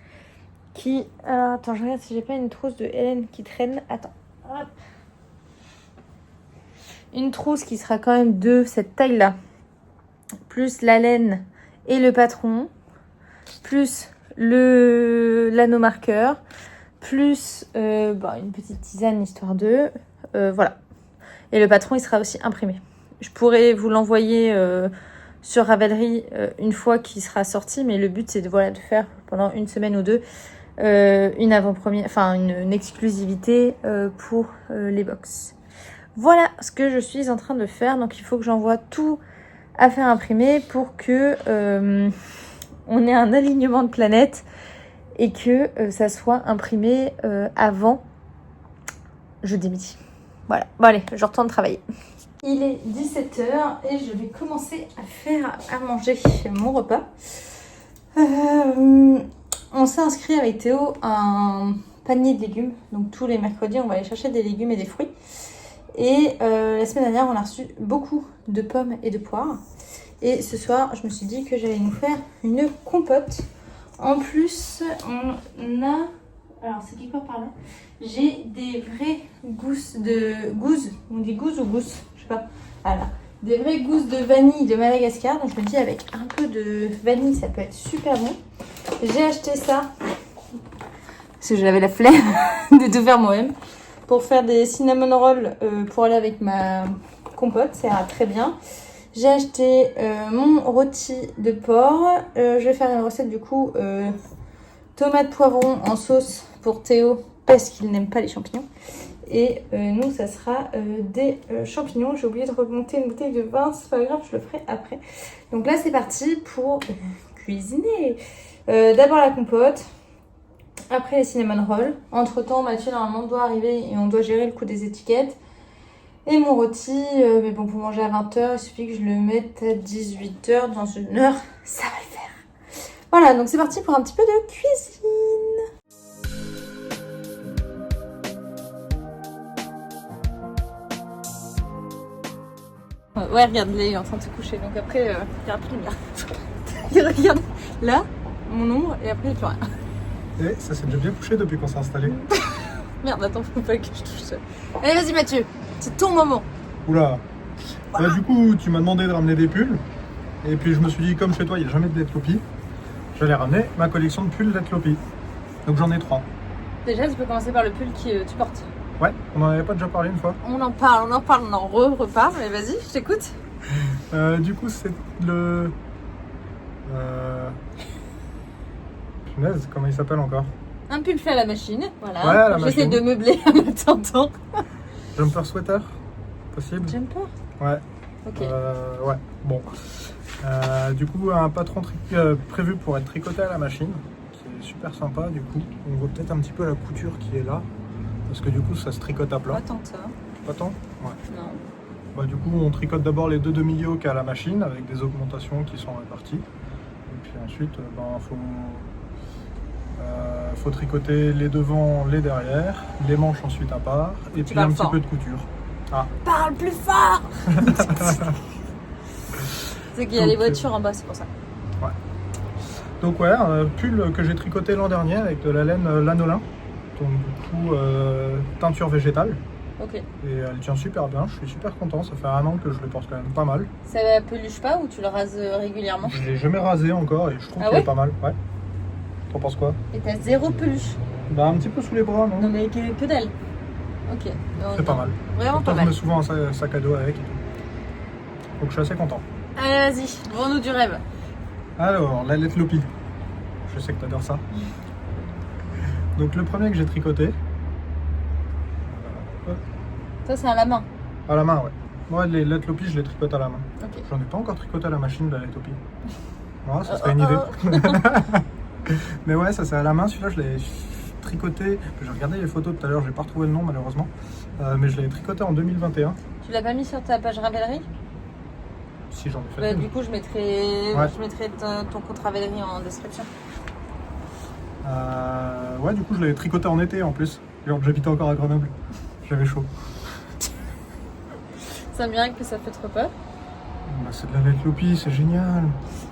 qui... Alors attends, je regarde si j'ai pas une trousse de Hélène qui traîne. Attends, hop. Une trousse qui sera quand même de cette taille-là, plus la laine et le patron, plus l'anneau marqueur, plus une petite tisane histoire de... voilà. Et le patron, il sera aussi imprimé. Je pourrais vous l'envoyer sur Ravelry une fois qu'il sera sorti, mais le but, c'est de faire pendant une semaine ou deux une avant-première, une exclusivité pour les box. Voilà ce que je suis en train de faire. Donc, il faut que j'envoie tout à faire imprimer pour que on ait un alignement de planètes et que ça soit imprimé avant jeudi midi. Voilà. Bon, allez, je retourne travailler. Il est 17h et je vais commencer à faire à manger mon repas. On s'est inscrit avec Théo à un panier de légumes. Donc, tous les mercredis, on va aller chercher des légumes et des fruits. Et la semaine dernière, on a reçu beaucoup de pommes et de poires. Et ce soir, je me suis dit que j'allais nous faire une compote. En plus, on a... Alors, c'est quelque part par là. J'ai des vraies gousses de... Gousses. On dit gousses ou gousses? Je sais pas. Voilà. Des vraies gousses de vanille de Madagascar. Donc, je me dis, avec un peu de vanille, ça peut être super bon. J'ai acheté ça. Parce que j'avais la flemme de tout faire moi-même. Pour faire des cinnamon rolls pour aller avec ma compote, ça ira très bien. J'ai acheté mon rôti de porc. Je vais faire une recette du coup tomate poivron en sauce pour Théo parce qu'il n'aime pas les champignons. Et nous, ça sera des champignons. J'ai oublié de remonter une bouteille de vin, c'est pas grave, je le ferai après. Donc là, c'est parti pour cuisiner. D'abord la compote, après les cinnamon rolls. Entre temps, Mathieu normalement doit arriver et on doit gérer le coup des étiquettes. Et mon rôti, mais bon, pour manger à 20h, il suffit que je le mette à 18h. Dans une heure, ça va le faire. Voilà, donc c'est parti pour un petit peu de cuisine. Ouais, regarde, là, il est en train de se coucher. Donc après, il regarde plus les miens. Il regarde là, mon ombre, et après, il n'y a plus rien. Et ça s'est déjà bien couché depuis qu'on s'est installé. Merde, attends, faut pas que je touche ça. Allez, vas-y, Mathieu, c'est ton moment. Oula. Du coup, tu m'as demandé de ramener des pulls. Et puis je me suis dit, comme chez toi, il n'y a jamais de Letlopi, j'allais ramener ma collection de pulls Letlopi. Donc j'en ai 3. Déjà, tu peux commencer par le pull que tu portes. Ouais, on n'en avait pas déjà parlé une fois. On en parle, on en reparle, mais vas-y, je t'écoute. Du coup, c'est le... Punaise, comment il s'appelle encore? Un pull fait à la machine, voilà. Ouais, à la J'essaie machine. de meubler en attendant. Jumper sweater? Possible? Jumper? Ouais. Ok. Ouais, bon. Du coup, un patron prévu pour être tricoté à la machine, qui est super sympa. Du coup, on voit peut-être un petit peu la couture qui est là, parce que du coup, ça se tricote à plat. Pas tant que ça. Pas tant? Ouais. Non. Bah, du coup, on tricote d'abord les deux demi-yoke à la machine avec des augmentations qui sont réparties. Et puis ensuite, faut tricoter les devants, les derrière, les manches ensuite à part, et puis un petit peu de couture. Ah. Parle plus fort. C'est qu'il y a les voitures en bas, c'est pour ça. Ouais. Donc ouais, un pull que j'ai tricoté l'an dernier avec de la laine lanolin. Donc du coup, teinture végétale. Ok. Et elle tient super bien, je suis super content. Ça fait 1 an que je le porte quand même pas mal. Ça peluche pas ou tu le rases régulièrement? Je l'ai jamais rasé encore et je trouve Ah qu'il ouais est pas mal. Ouais. T'en penses quoi? Et t'as 0 peluche? Bah un petit peu sous les bras, non? Non mais que dalle. Ok. C'est pas mal. Vraiment Pourtant, pas je mal. mets souvent un sac à dos avec et tout. Donc je suis assez content. Allez, vas-y, vends-nous du rêve. Alors, la Letlopi. Je sais que t'adores ça. Donc le premier que j'ai tricoté. Ça, c'est à la main. À la main, ouais. Ouais, les Letlopi, je les tricote à la main. Ok. J'en ai pas encore tricoté à la machine de la Letlopi. Ouais, ça serait une idée. Mais ouais, ça c'est à la main. Celui-là, je l'ai tricoté. J'ai regardé les photos tout à l'heure, j'ai pas retrouvé le nom malheureusement. Mais je l'ai tricoté en 2021. Tu l'as pas mis sur ta page Ravelry? Si j'en ai fait une. Du coup, je mettrai, Ouais. ton compte Ravelry en description. Ouais, du coup, je l'avais tricoté en été en plus. Alors, j'habitais encore à Grenoble. J'avais chaud. C'est un miracle que ça fait trop peur. Bah, c'est de la Letlopi, c'est génial.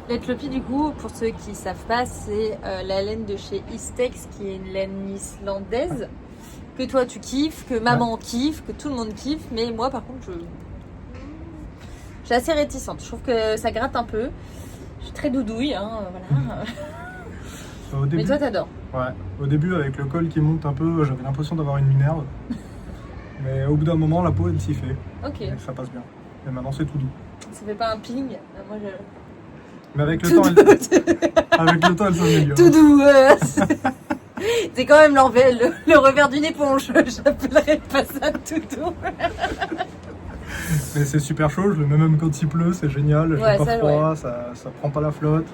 L'Etlopi, du coup, pour ceux qui savent pas, c'est la laine de chez Istex, qui est une laine islandaise que toi tu kiffes, que maman kiffe, que tout le monde kiffe, mais moi par contre je suis assez réticente. Je trouve que ça gratte un peu. Je suis très doudouille, hein, voilà. Au début, Mais toi t'adores. ouais, au début avec le col qui monte un peu, j'avais l'impression d'avoir une Minerve. Mais au bout d'un moment, la peau elle s'y fait. Ok. Et ça passe bien. Et maintenant c'est tout doux. Ça fait pas un peeling. Moi je. Mais avec le temps, elle s'améliore. Tout doux. C'est quand même le revers d'une éponge. J'appellerais pas ça tout doux. Mais c'est super chaud, je le mets même quand il pleut, c'est génial. J'ai Ouais, pas ça, froid, ça prend pas la flotte.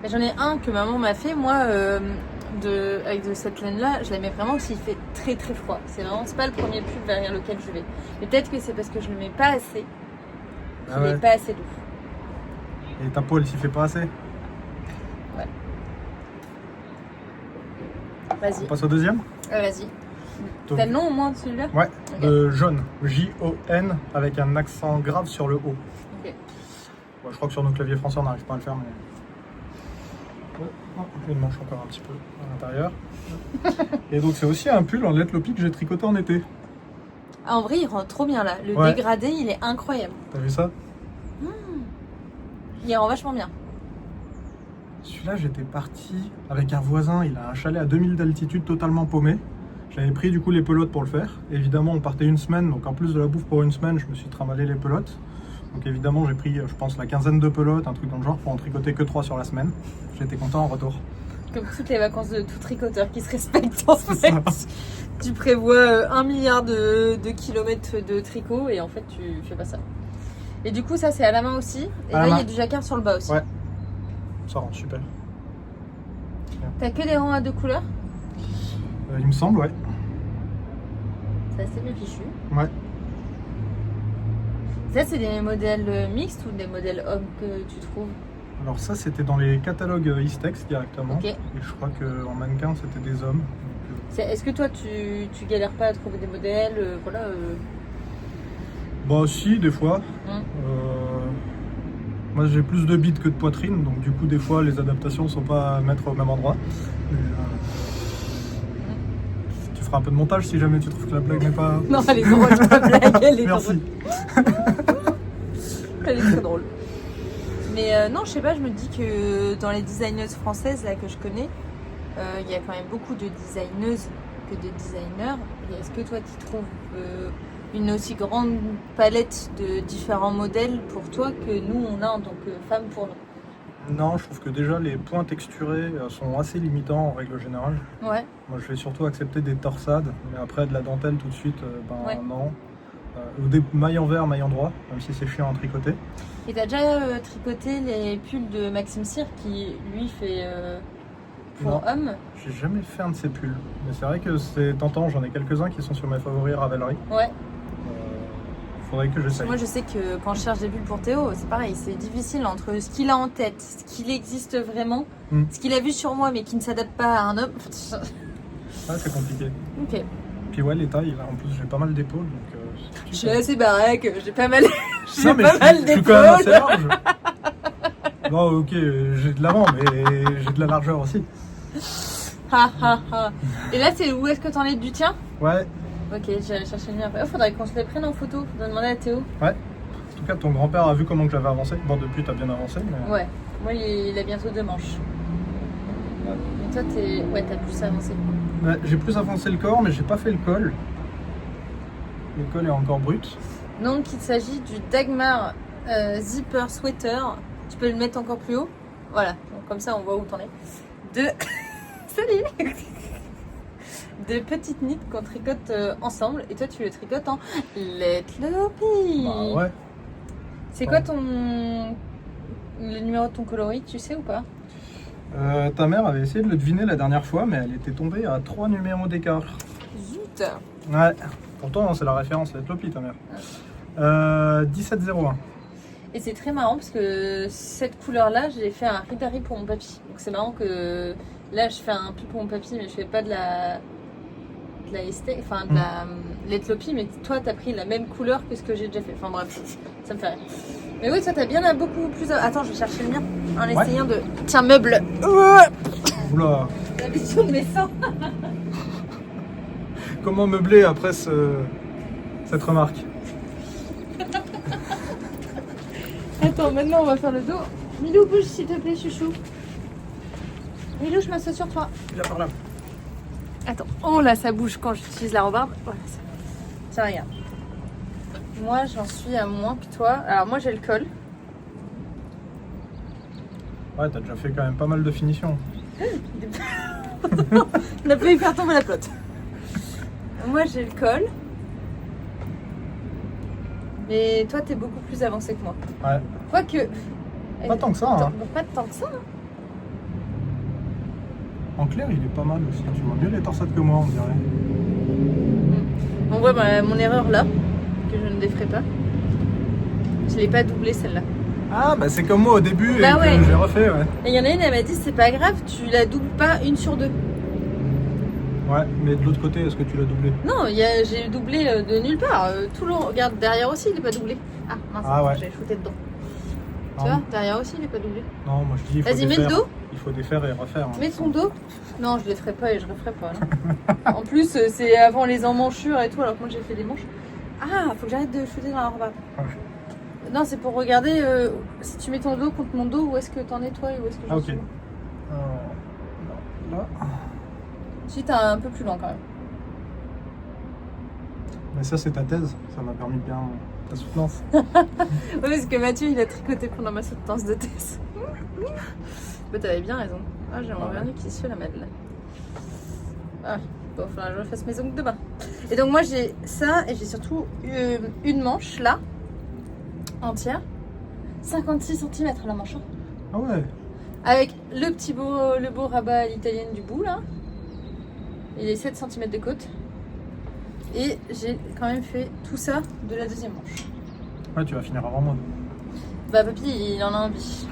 J'en ai un que maman m'a fait, moi, avec de cette laine-là, je la mets vraiment s'il fait très très froid. C'est pas le premier pull vers lequel je vais. Mais peut-être que c'est parce que je le mets pas assez. Ah Il ouais. est pas assez doux. Et ta peau elle s'y fait pas assez. Ouais. On Vas-y. passe au deuxième. Vas-y. Donc- T'as le nom au moins de celui-là? Ouais, Ok. de jaune, J-O-N, avec un accent grave sur le O. Ok. Bon, je crois que sur nos claviers français on n'arrive pas à le faire, mais... Oh, j'ai une manche encore un petit peu à l'intérieur. Et donc c'est aussi un pull en Letlopi que j'ai tricoté en été. Ah, en vrai, il rend trop bien là. Le Ouais. dégradé, il est incroyable. T'as vu ça? Il rend vachement bien. Celui-là, j'étais parti avec un voisin, il a un chalet à 2000 d'altitude totalement paumé. J'avais pris du coup les pelotes pour le faire. Évidemment, on partait une semaine, donc en plus de la bouffe pour une semaine, je me suis trimballé les pelotes. Donc évidemment, j'ai pris, je pense, la quinzaine de pelotes, un truc dans le genre, pour en tricoter que 3 sur la semaine. J'étais content en retour. Comme toutes les vacances de tout tricoteur qui se respecte en C'est fait. ça. Tu prévois 1 milliard de kilomètres de tricot et en fait tu fais pas ça. Et du coup ça c'est à la main aussi. Et là il y a du jacquard sur le bas aussi. Ouais. Ça rend super. T'as que des rangs à 2 couleurs? Il me semble, ouais. C'est assez bien fichu. Ouais. Ça c'est des modèles mixtes ou des modèles hommes que tu trouves? Alors ça c'était dans les catalogues Istex directement. Ok. Et je crois qu'en mannequin c'était des hommes. Est-ce que toi tu galères pas à trouver des modèles Bah si, des fois. Moi j'ai plus de bites que de poitrine, donc du coup des fois les adaptations sont pas à mettre au même endroit. Mais, tu feras un peu de montage si jamais tu trouves que la blague n'est pas... Non, elle est drôle, ta blague, elle est Merci. drôle. Elle est très drôle. Mais non, je sais pas, je me dis que dans les designeuses françaises là que je connais, il y a quand même beaucoup de designeuses que de designers. Et est-ce que toi tu trouves une aussi grande palette de différents modèles pour toi que nous on a en tant que femmes pour nous? Non, je trouve que déjà les points texturés sont assez limitants en règle générale. Ouais. Moi je vais surtout accepter des torsades, mais après de la dentelle tout de suite, Ouais. non. Ou des mailles envers, mailles endroit, même si c'est chiant à tricoter. Et t'as déjà tricoté les pulls de Maxime Cyr qui lui fait pour Non. hommes? J'ai jamais fait un de ces pulls, mais c'est vrai que c'est tentant, j'en ai quelques-uns qui sont sur mes favoris Ravelry. Ouais. Faudrait que j'essaye. Moi je sais que quand je cherche des pulls pour Théo, c'est pareil, c'est difficile entre ce qu'il a en tête, ce qu'il existe vraiment, ce qu'il a vu sur moi mais qui ne s'adapte pas à un homme. Ouais, c'est compliqué. Ok. Puis ouais, les tailles, là, en plus j'ai pas mal d'épaules, donc... Je suis assez baraque, j'ai pas mal, Non, mais je suis quand même assez large. Non, ok, j'ai de l'avant, mais j'ai de la largeur aussi. Ha ha ha. Et là, c'est où est-ce que t'en es du tien? Ouais, Ok, j'allais chercher le mien après. Oh, faudrait qu'on se les prenne en photo. Faudrait demander à Théo. ouais. En tout cas, ton grand-père a vu comment que j'avais avancé. Bon, depuis, t'as bien avancé, mais... Ouais. Moi, il a bientôt 2 manches. Et toi, t'as plus avancé. Ouais, j'ai plus avancé le corps, mais j'ai pas fait le col. Le col est encore brut. Donc, il s'agit du Dagmar Zipper Sweater. Tu peux le mettre encore plus haut. Voilà. Donc, comme ça, on voit où t'en es. De... Salut. De petites nids qu'on tricote ensemble. Et toi, tu le tricotes en Let Lopi. Bah ouais. C'est quoi le numéro de ton coloris, tu sais ou pas? Ta mère avait essayé de le deviner la dernière fois, mais elle était tombée à 3 numéros d'écart. Zut. Ouais. Pourtant, c'est la référence, la Tlopi, ta mère. 1701. Et c'est très marrant parce que cette couleur-là, j'ai fait un Ribéry pour mon papy. Donc c'est marrant que là, je fais un pull pour mon papy, mais je fais pas de la enfin de la l'Etlopi, mais toi, t'as pris la même couleur que ce que j'ai déjà fait. Enfin bref, ça me fait rire. Mais oui, toi, t'as bien beaucoup plus... Attends, je vais chercher le mien en essayant de... Tiens, meuble. Oula. La vision de mes seins. Comment meubler après cette remarque? Attends, maintenant, on va faire le dos. Milou, bouge s'il te plaît, chouchou. Milou, je m'assois sur toi. Viens par là. Attends, oh là, ça bouge quand j'utilise la rebarbe. Voilà, ça... Tiens, regarde. Moi, j'en suis à moins que toi. Alors, moi, j'ai le col. Ouais, t'as déjà fait quand même pas mal de finitions. On a failli faire tomber la flotte. Moi, j'ai le col. Mais toi, t'es beaucoup plus avancé que moi. Ouais. Quoique. Pas tant que ça, hein. Pas tant que ça. Hein. En clair, il est pas mal aussi. Tu vois mieux les torsades que moi, on dirait. On voit mon erreur là, que je ne déferai pas. Je l'ai pas doublée celle-là. Ah, bah c'est comme moi au début Bah et ouais. que j'ai refait, ouais. Et il y en a une, elle m'a dit c'est pas grave, tu la doubles pas 1 sur 2. Ouais, mais de l'autre côté, est-ce que tu l'as doublé? Non, j'ai doublé de nulle part. Tout le regarde derrière aussi, il est pas doublé. Ah mince, Ah ouais. j'avais shooté dedans. Tu Non. vois, derrière aussi, il est pas doublé. Non, moi je dis il faut Vas-y, mets le défaire. dos. Il faut défaire et refaire. Hein. Mets ton dos. Non, je les ferai pas et je referai pas. Là. En plus, c'est avant les emmanchures et tout, alors que moi j'ai fait des manches. Ah, faut que j'arrête de shooter dans la rebarbe. Ouais. Non, c'est pour regarder si tu mets ton dos contre mon dos, où est-ce que t'en es toi et où est-ce que je Ah, ok. suis. Là. Si, t'es un peu plus lent quand même. Mais ça, c'est ta thèse. Ça m'a permis de bien ta soutenance. Oui, parce que Mathieu, il a tricoté pendant ma soutenance de thèse. Bah, t'avais bien raison. Ah, j'aimerais bien qu'il se fait la madeleine. Ah, Bon, il faudra que je refasse mes ongles demain. Et donc moi j'ai ça et j'ai surtout une manche là, entière. 56 cm la manche. Hein. Ah ouais. Avec le beau rabat à l'italienne du bout là. Il est 7 cm de côte. Et j'ai quand même fait tout ça de la deuxième manche. Ouais, tu vas finir avant moi. Bah papy, il en a envie.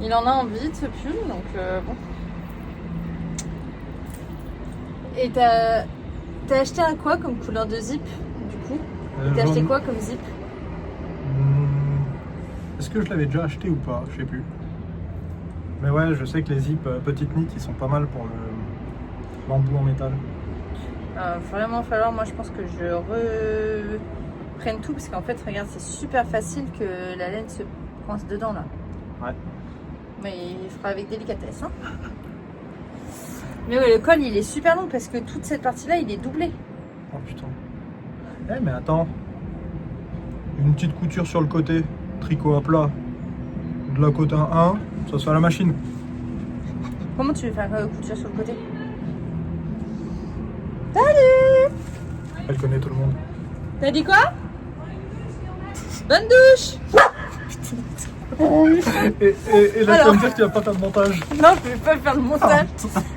Il en a envie de ce pull, donc bon. Et t'as acheté à quoi comme couleur de zip, du coup? Et t'as acheté jaune. quoi comme zip? Est-ce que je l'avais déjà acheté ou pas? Je sais plus. Mais ouais, je sais que les zips petites knit, ils sont pas mal pour l'embout en métal. Vraiment falloir, moi je pense que je reprenne tout parce qu'en fait regarde c'est super facile que la laine se coince dedans là. Ouais. Mais il fera avec délicatesse hein. Mais ouais le col il est super long parce que toute cette partie là il est doublé. Oh putain. Eh mais attends. Une petite couture sur le côté, tricot à plat. De la côte 1, ça se fait à la machine. Comment tu veux faire couture sur le côté? Salut! Elle connaît tout le monde. T'as dit quoi? Bonne douche! Et là, tu vas Alors. me dire qu'il n'y a pas tas de montage. Non, je vais pas faire le montage.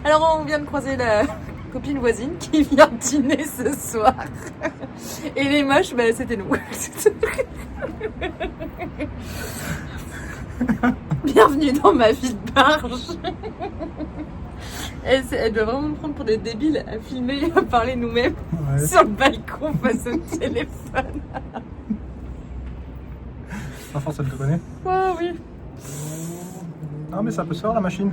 Alors, on vient de croiser la copine voisine qui vient dîner ce soir. Et les moches, bah, c'était nous. Bienvenue dans ma vie de barge. Elle doit vraiment me prendre pour des débiles à filmer et à parler nous-mêmes Ouais. sur le balcon face au téléphone. À force, elle te connaît. Oh oui. Ah, mais ça peut se faire la machine.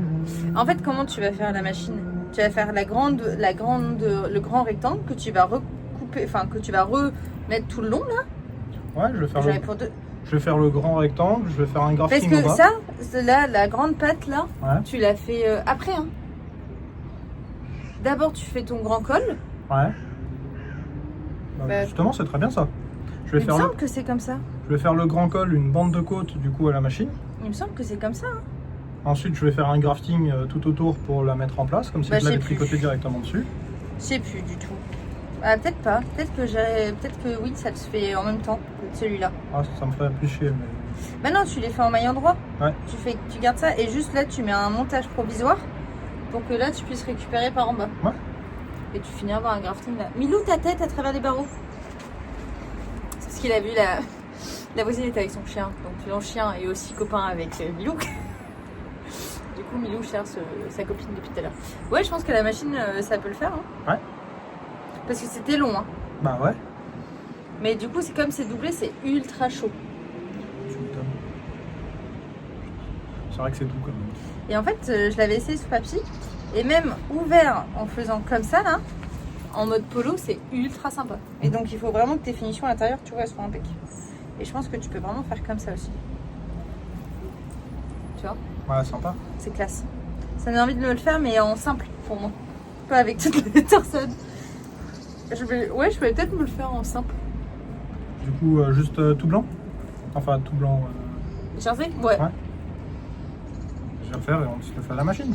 En fait, comment tu vas faire la machine? Tu vas faire le grand rectangle que tu vas recouper, enfin que tu vas remettre tout le long là. Ouais, je vais faire, J'en ai pour deux. je vais faire le grand rectangle, je vais faire un Parce grafting au que bas. ça, là, la grande patte là, Ouais, tu l'as fait après. Hein. D'abord, tu fais ton grand col. ouais. Bah, Bah, justement, c'est très bien ça. Je vais, Il me faire semble que c'est comme ça. je vais faire le grand col, une bande de côte du coup à la machine. Il me semble que c'est comme ça. Hein. Ensuite, je vais faire un grafting tout autour pour la mettre en place, comme si Bah, je l'avais je sais plus. tricoté directement dessus. Je sais plus du tout. Ah, peut-être pas. Peut-être que oui, ça se fait en même temps que celui-là. Ah, ça me ferait plus chier, mais... Bah non, tu les fais en maille endroit. Ouais. Tu gardes ça et juste là, tu mets un montage provisoire pour que là, tu puisses récupérer par en bas. Ouais. Et tu finiras par un grafting là. Milou, ta tête à travers les barreaux. C'est parce qu'il a vu la voisine était avec son chien. Donc son chien est aussi copain avec Milou. Du coup, Milou cherche sa copine depuis tout à l'heure. Ouais, je pense que la machine, ça peut le faire. Hein. Ouais. Parce que c'était long. Hein. Bah ouais. Mais du coup, c'est comme c'est doublé, c'est ultra chaud. Tu m'étonnes. C'est vrai que c'est tout quand même. Et en fait, je l'avais essayé sous papy. Et même ouvert en faisant comme ça, là, en mode polo, c'est ultra sympa. Et donc, il faut vraiment que tes finitions à l'intérieur, tu vois, elles soient impeccables. Et je pense que tu peux vraiment faire comme ça aussi. Tu vois, Ouais, sympa. c'est classe. Ça m'a envie de me le faire, mais en simple pour moi. Pas avec toutes les personnes. Je vais peut-être me le faire en simple. Du coup, juste tout blanc. Enfin, tout blanc. Jersey? Ouais. Ouais. Je vais le faire et on se le fait à la machine.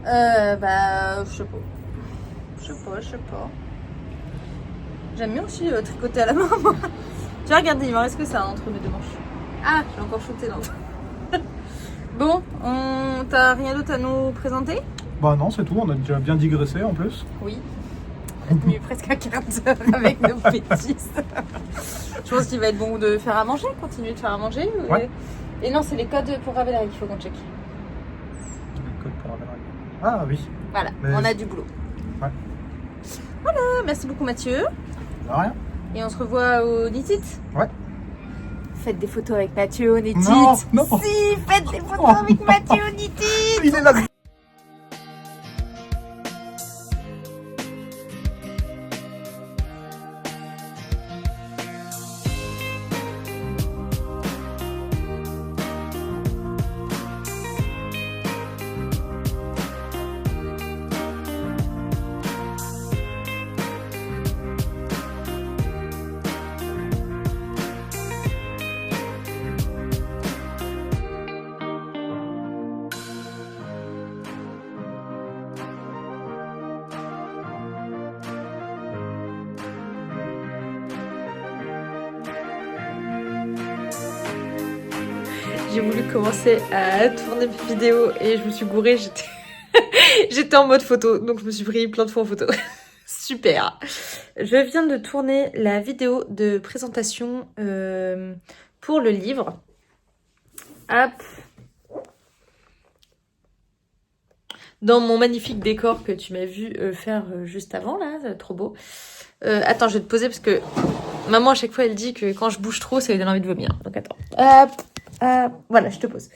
Bah, je sais pas. Je sais pas. J'aime bien aussi tricoter à la main, moi. Tu vois, regardez, il me reste que ça entre mes deux manches. Ah, j'ai encore shooté dans Bon, t'as rien d'autre à nous présenter? Bah non, c'est tout. On a déjà bien digressé en plus. Oui. On a tenu presque un quart d'heure avec nos bêtises. Je pense qu'il va être bon de faire à manger, continuer de faire à manger. Ouais. Et non, c'est les codes pour Ravelry qu'il faut qu'on check. Le code pour Ravelry. Ah oui. Voilà, Mais- on a du boulot. Ouais. Voilà, merci beaucoup Mathieu. De rien. Et on se revoit au Knit It. Ouais. Faites des photos avec Mathieu au Knit It. Non, non. Si, faites des photos avec Mathieu au Knit It. Il est là. j'ai voulu commencer à tourner mes vidéos et je me suis gourée, j'étais en mode photo, donc je me suis pris plein de fois en photo. Super. Je viens de tourner la vidéo de présentation pour le livre. Hop. Dans mon magnifique décor que tu m'as vu faire juste avant, là, trop beau. Attends, je vais te poser parce que maman, à chaque fois, elle dit que quand je bouge trop, ça lui donne envie de vomir. Donc attends. Hop, voilà, je te pose.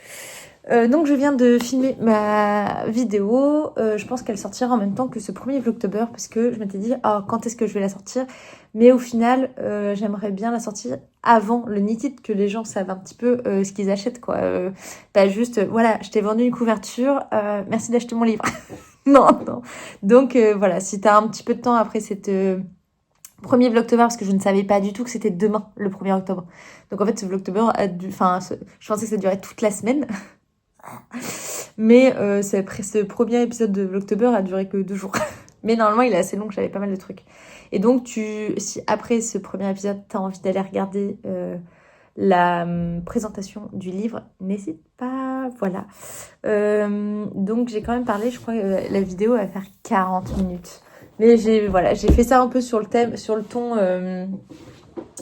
Donc je viens de filmer ma vidéo. Je pense qu'elle sortira en même temps que ce premier Vlogtober parce que je m'étais dit, quand est-ce que je vais la sortir? Mais au final, j'aimerais bien la sortir avant le Knitted, que les gens savent un petit peu ce qu'ils achètent, quoi. Pas juste, voilà, je t'ai vendu une couverture, merci d'acheter mon livre. Non. Donc voilà, si t'as un petit peu de temps après cette premier Vlogtober, parce que je ne savais pas du tout que c'était demain, le 1er octobre. Donc en fait, ce Vlogtober je pensais que ça durait toute la semaine. Mais ce premier épisode de Vlogtober a duré que 2 jours. Mais normalement, il est assez long, j'avais pas mal de trucs. Et donc, si après ce premier épisode, t'as envie d'aller regarder la présentation du livre, n'hésite pas, voilà. Donc, j'ai quand même parlé, je crois que la vidéo va faire 40 minutes. Mais j'ai fait ça un peu sur le ton...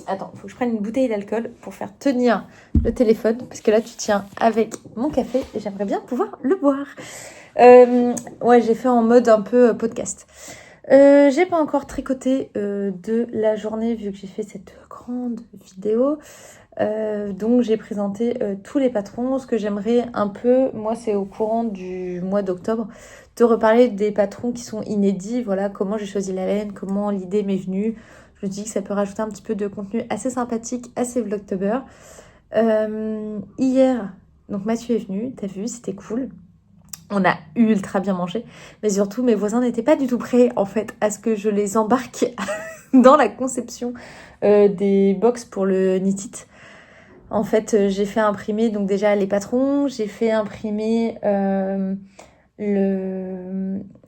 Attends, faut que je prenne une bouteille d'alcool pour faire tenir le téléphone, parce que là, tu tiens avec mon café et j'aimerais bien pouvoir le boire. Ouais, j'ai fait en mode un peu podcast. J'ai pas encore tricoté de la journée vu que j'ai fait cette grande vidéo. Donc j'ai présenté tous les patrons. Ce que j'aimerais un peu, moi c'est au courant du mois d'octobre, te reparler des patrons qui sont inédits. Voilà comment j'ai choisi la laine, comment l'idée m'est venue. Je me dis que ça peut rajouter un petit peu de contenu assez sympathique, assez Vlogtober. Hier, donc Mathieu est venu, t'as vu, c'était cool. On a ultra bien mangé, mais surtout mes voisins n'étaient pas du tout prêts en fait à ce que je les embarque dans la conception des box pour le Knitted. En fait, j'ai fait imprimer donc déjà les patrons, j'ai fait imprimer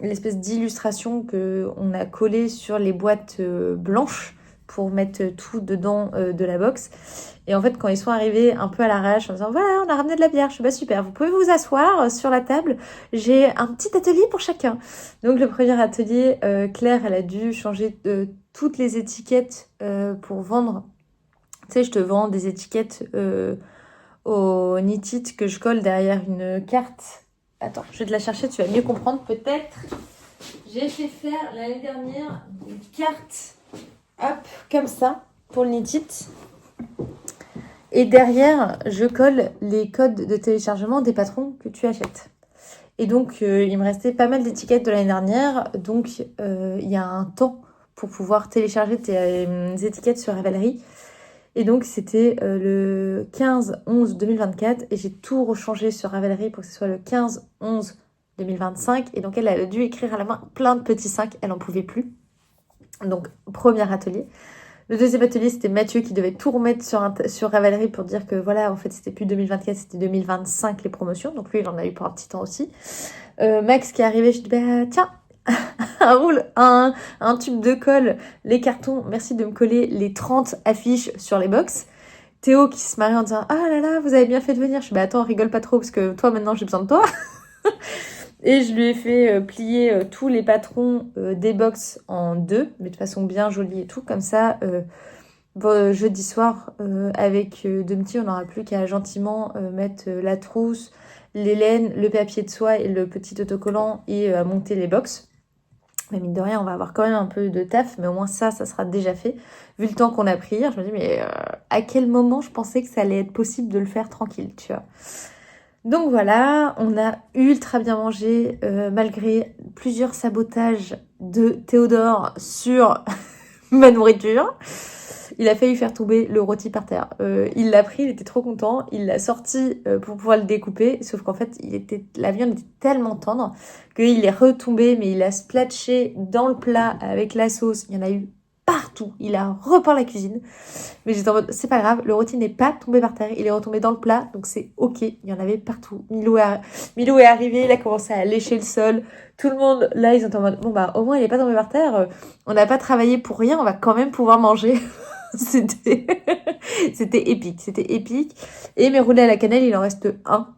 l'espèce d'illustration que on a collée sur les boîtes blanches pour mettre tout dedans de la box. Et en fait, quand ils sont arrivés un peu à l'arrache en disant voilà, on a ramené de la bière, je suis pas super, vous pouvez vous asseoir sur la table, j'ai un petit atelier pour chacun. Donc le premier atelier, Claire, elle a dû changer toutes les étiquettes pour vendre. Tu sais, je te vends des étiquettes au Knitted que je colle derrière une carte. Attends, je vais te la chercher, tu vas mieux comprendre peut-être. J'ai fait faire l'année dernière une carte, hop, comme ça, pour le Knitted. Et derrière, je colle les codes de téléchargement des patrons que tu achètes. Et donc, il me restait pas mal d'étiquettes de l'année dernière. Donc, il y a un temps pour pouvoir télécharger tes étiquettes sur Ravelry. Et donc, c'était le 15-11-2024. Et j'ai tout rechangé sur Ravelry pour que ce soit le 15-11-2025. Et donc, elle a dû écrire à la main plein de petits 5. Elle n'en pouvait plus. Donc, premier atelier. Le deuxième atelier, c'était Mathieu qui devait tout remettre sur Ravelry pour dire que voilà, en fait, c'était plus 2024, c'était 2025 les promotions. Donc lui, il en a eu pour un petit temps aussi. Max qui est arrivé, je dis bah tiens, un tube de colle, les cartons, merci de me coller les 30 affiches sur les box. Théo qui se marie en disant ah là là, vous avez bien fait de venir. Je dis bah attends, rigole pas trop parce que toi maintenant j'ai besoin de toi. Et je lui ai fait plier tous les patrons des box en 2, mais de façon bien jolie et tout. Comme ça, jeudi soir, avec Domiti, on n'aura plus qu'à gentiment mettre la trousse, les laines, le papier de soie et le petit autocollant et à monter les box. Mais mine de rien, on va avoir quand même un peu de taf, mais au moins ça sera déjà fait. Vu le temps qu'on a pris hier, je me dis, mais à quel moment je pensais que ça allait être possible de le faire tranquille, tu vois. Donc voilà, on a ultra bien mangé malgré plusieurs sabotages de Théodore sur ma nourriture. Il a failli faire tomber le rôti par terre. Il l'a pris, il était trop content, il l'a sorti pour pouvoir le découper, sauf qu'en fait, la viande était tellement tendre qu'il est retombé, mais il a splatché dans le plat avec la sauce. Il y en a eu partout. Il a repeint la cuisine. Mais j'étais en mode, c'est pas grave, le rôti n'est pas tombé par terre, il est retombé dans le plat, donc c'est ok, il y en avait partout. Milou est arrivé, il a commencé à lécher le sol, tout le monde, là, ils sont en mode, bon bah, au moins il est pas tombé par terre, on n'a pas travaillé pour rien, on va quand même pouvoir manger. C'était c'était épique, c'était épique. Et mes roulés à la cannelle, il en reste un.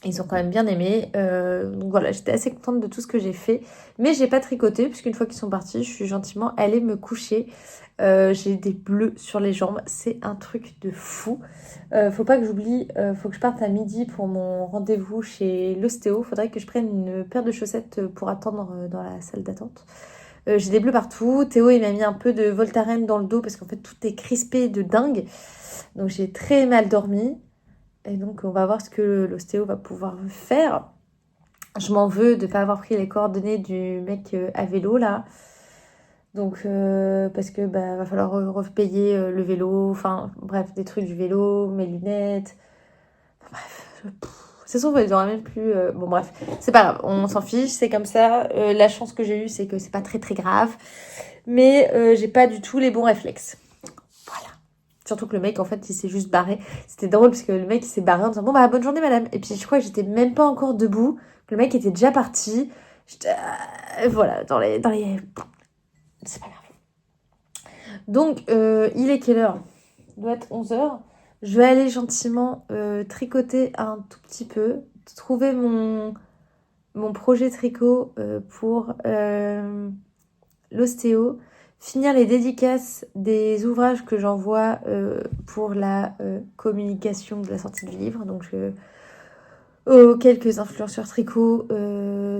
Ils ont quand même bien aimé. Donc voilà, j'étais assez contente de tout ce que j'ai fait. Mais j'ai pas tricoté, puisqu'une fois qu'ils sont partis, je suis gentiment allée me coucher. J'ai des bleus sur les jambes. C'est un truc de fou. Faut pas que j'oublie, faut que je parte à midi pour mon rendez-vous chez l'ostéo. Faudrait que je prenne une paire de chaussettes pour attendre dans la salle d'attente. J'ai des bleus partout. Théo, il m'a mis un peu de Voltaren dans le dos parce qu'en fait, tout est crispé de dingue. Donc j'ai très mal dormi. Et donc, on va voir ce que l'ostéo va pouvoir faire. Je m'en veux de ne pas avoir pris les coordonnées du mec à vélo, là. Donc, parce que va falloir repayer le vélo. Enfin, bref, des trucs du vélo, mes lunettes. Bref, c'est sûr, ils aura même plus... Bon, bref, c'est pas grave. On s'en fiche, c'est comme ça. La chance que j'ai eue, c'est que c'est pas très, très grave. Mais j'ai pas du tout les bons réflexes. Voilà. Surtout que le mec, en fait, il s'est juste barré. C'était drôle parce que le mec, il s'est barré en disant « Bon, bah, bonne journée, madame ». Et puis, je crois que j'étais même pas encore debout. Le mec était déjà parti. Voilà, dans les... C'est pas grave. Donc, il est quelle heure? Il doit être 11h. Je vais aller gentiment tricoter un tout petit peu. Trouver mon projet tricot pour l'ostéo. Finir les dédicaces des ouvrages que j'envoie pour la communication de la sortie du livre. Donc, quelques influenceurs tricot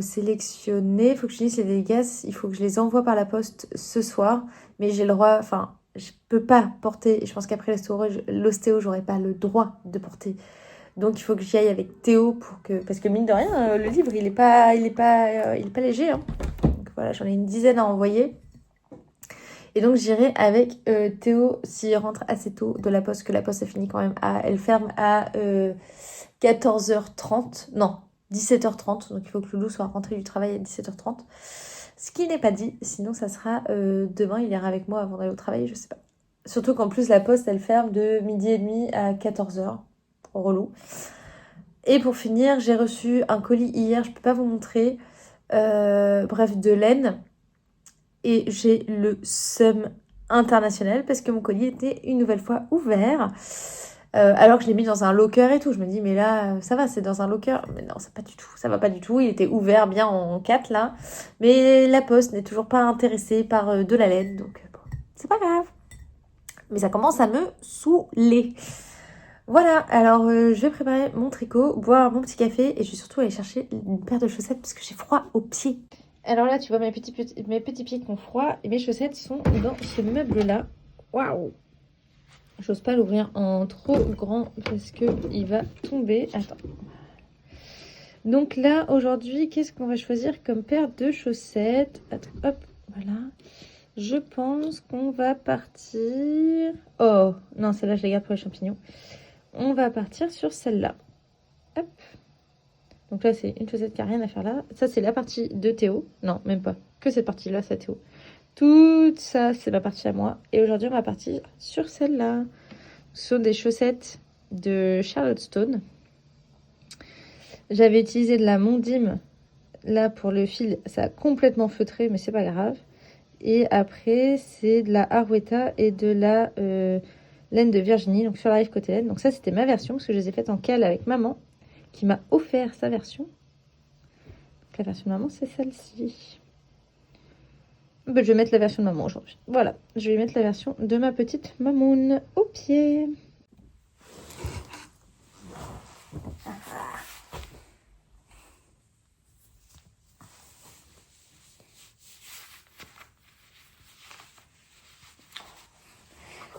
sélectionnés. Il faut que je finisse les dédicaces. Il faut que je les envoie par la poste ce soir. Mais j'ai le droit... Enfin, je peux pas porter... Je pense qu'après l'ostéo, j'aurai pas le droit de porter. Donc, il faut que j'y aille avec Théo pour que... Parce que mine de rien, le livre, il est pas léger. Hein. Donc, voilà, j'en ai une dizaine à envoyer. Et donc j'irai avec Théo s'il rentre assez tôt de la poste, que la poste a fini quand même elle ferme à 14h30, non, 17h30, donc il faut que Loulou soit rentré du travail à 17h30, ce qui n'est pas dit, sinon ça sera demain, il ira avec moi avant d'aller au travail, je sais pas. Surtout qu'en plus la poste elle ferme de 12h30 à 14h, relou. Et pour finir, j'ai reçu un colis hier, je peux pas vous montrer, bref, de laine. Et j'ai le seum international parce que mon colis était une nouvelle fois ouvert. Alors que je l'ai mis dans un locker et tout. Je me dis, mais là, ça va, c'est dans un locker. Mais non, ça, pas du tout. Ça va pas du tout. Il était ouvert bien en 4 là. Mais la poste n'est toujours pas intéressée par de la laine. Donc, bon, c'est pas grave. Mais ça commence à me saouler. Voilà, alors je vais préparer mon tricot, boire mon petit café et je vais surtout aller chercher une paire de chaussettes parce que j'ai froid aux pieds. Alors là, tu vois mes petits pieds qui ont froid et mes chaussettes sont dans ce meuble-là. Waouh! J'ose pas l'ouvrir en trop grand parce que il va tomber. Attends. Donc là, aujourd'hui, qu'est-ce qu'on va choisir comme paire de chaussettes? Attends, hop, voilà. Je pense qu'on va partir... Oh, non, celle-là, je la garde pour les champignons. On va partir sur celle-là. Hop. Donc là, c'est une chaussette qui n'a rien à faire là. Ça, c'est la partie de Théo. Non, même pas. Que cette partie-là, c'est Théo. Tout ça, c'est ma partie à moi. Et aujourd'hui, on va partir sur celle-là. Ce sont des chaussettes de Charlotte Stone. J'avais utilisé de la Mondim. Là, pour le fil, ça a complètement feutré, mais c'est pas grave. Et après, c'est de la Arwetta et de la laine de Virginie. Donc sur la rive côté laine. Donc ça, c'était ma version, parce que je les ai faites en cale avec maman, qui m'a offert sa version. Donc la version de maman, c'est celle-ci. Je vais mettre la version de maman aujourd'hui. Voilà, je vais mettre la version de ma petite mamoune au pied.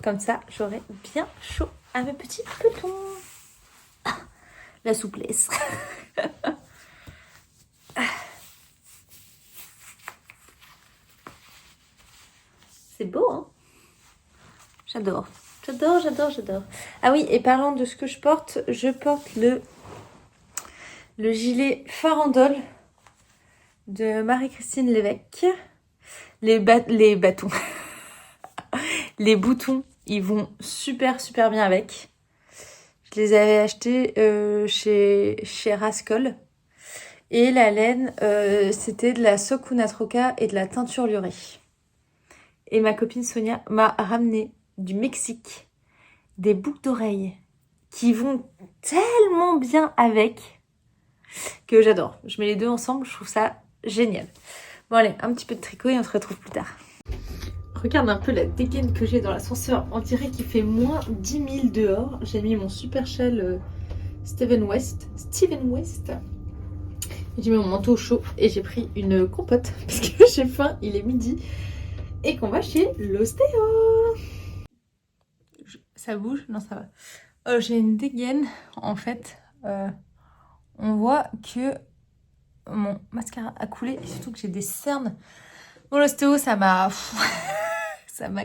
Comme ça, j'aurai bien chaud à mes petits petons. Ah, la souplesse. C'est beau, hein? J'adore. J'adore. Ah oui, et parlant de ce que je porte le gilet farandole de Marie-Christine Lévesque. Les bâtons. Les boutons, ils vont super bien avec. Je les avais achetés chez Rascol. Et la laine, c'était de la Sokuna Troca et de la teinture lurée. Et ma copine Sonia m'a ramené du Mexique, des boucles d'oreilles qui vont tellement bien avec que j'adore. Je mets les deux ensemble, je trouve ça génial. Bon allez, un petit peu de tricot et on se retrouve plus tard. Regarde un peu la dégaine que j'ai dans l'ascenseur. On dirait qu'il fait moins 10 000 dehors. J'ai mis mon super châle Steven West. J'ai mis mon manteau chaud et j'ai pris une compote parce que j'ai faim, il est midi et qu'on va chez l'ostéo. Ça bouge? Non, ça va. J'ai une dégaine en fait. On voit que mon mascara a coulé et surtout que j'ai des cernes. Bon, l'ostéo, ça m'a... ça m'a...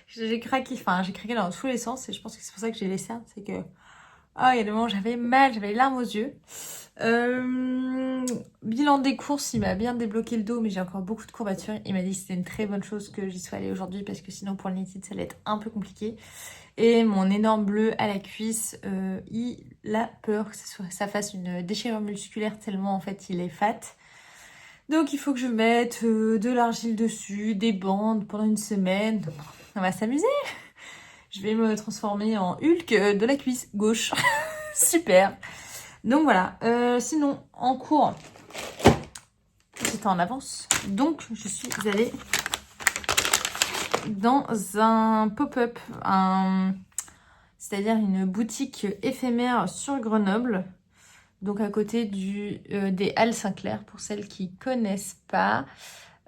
J'ai craqué, j'ai craqué dans tous les sens et je pense que c'est pour ça que j'ai les cernes. C'est que... Ah, il y a des moments où j'avais mal, j'avais les larmes aux yeux. Bilan des courses, il m'a bien débloqué le dos, mais j'ai encore beaucoup de courbatures. Il m'a dit que c'était une très bonne chose que j'y sois allée aujourd'hui parce que sinon pour le nitide ça allait être un peu compliqué. Et mon énorme bleu à la cuisse, il a peur que ça fasse une déchirure musculaire tellement en fait il est fat. Donc il faut que je mette de l'argile dessus, des bandes pendant une semaine. On va s'amuser. Je vais me transformer en Hulk de la cuisse gauche. Super. Donc voilà. Sinon, en cours, j'étais en avance. Donc, je suis allée dans un pop-up, c'est-à-dire une boutique éphémère sur Grenoble. Donc, à côté des Halles Saint-Clair, pour celles qui connaissent pas.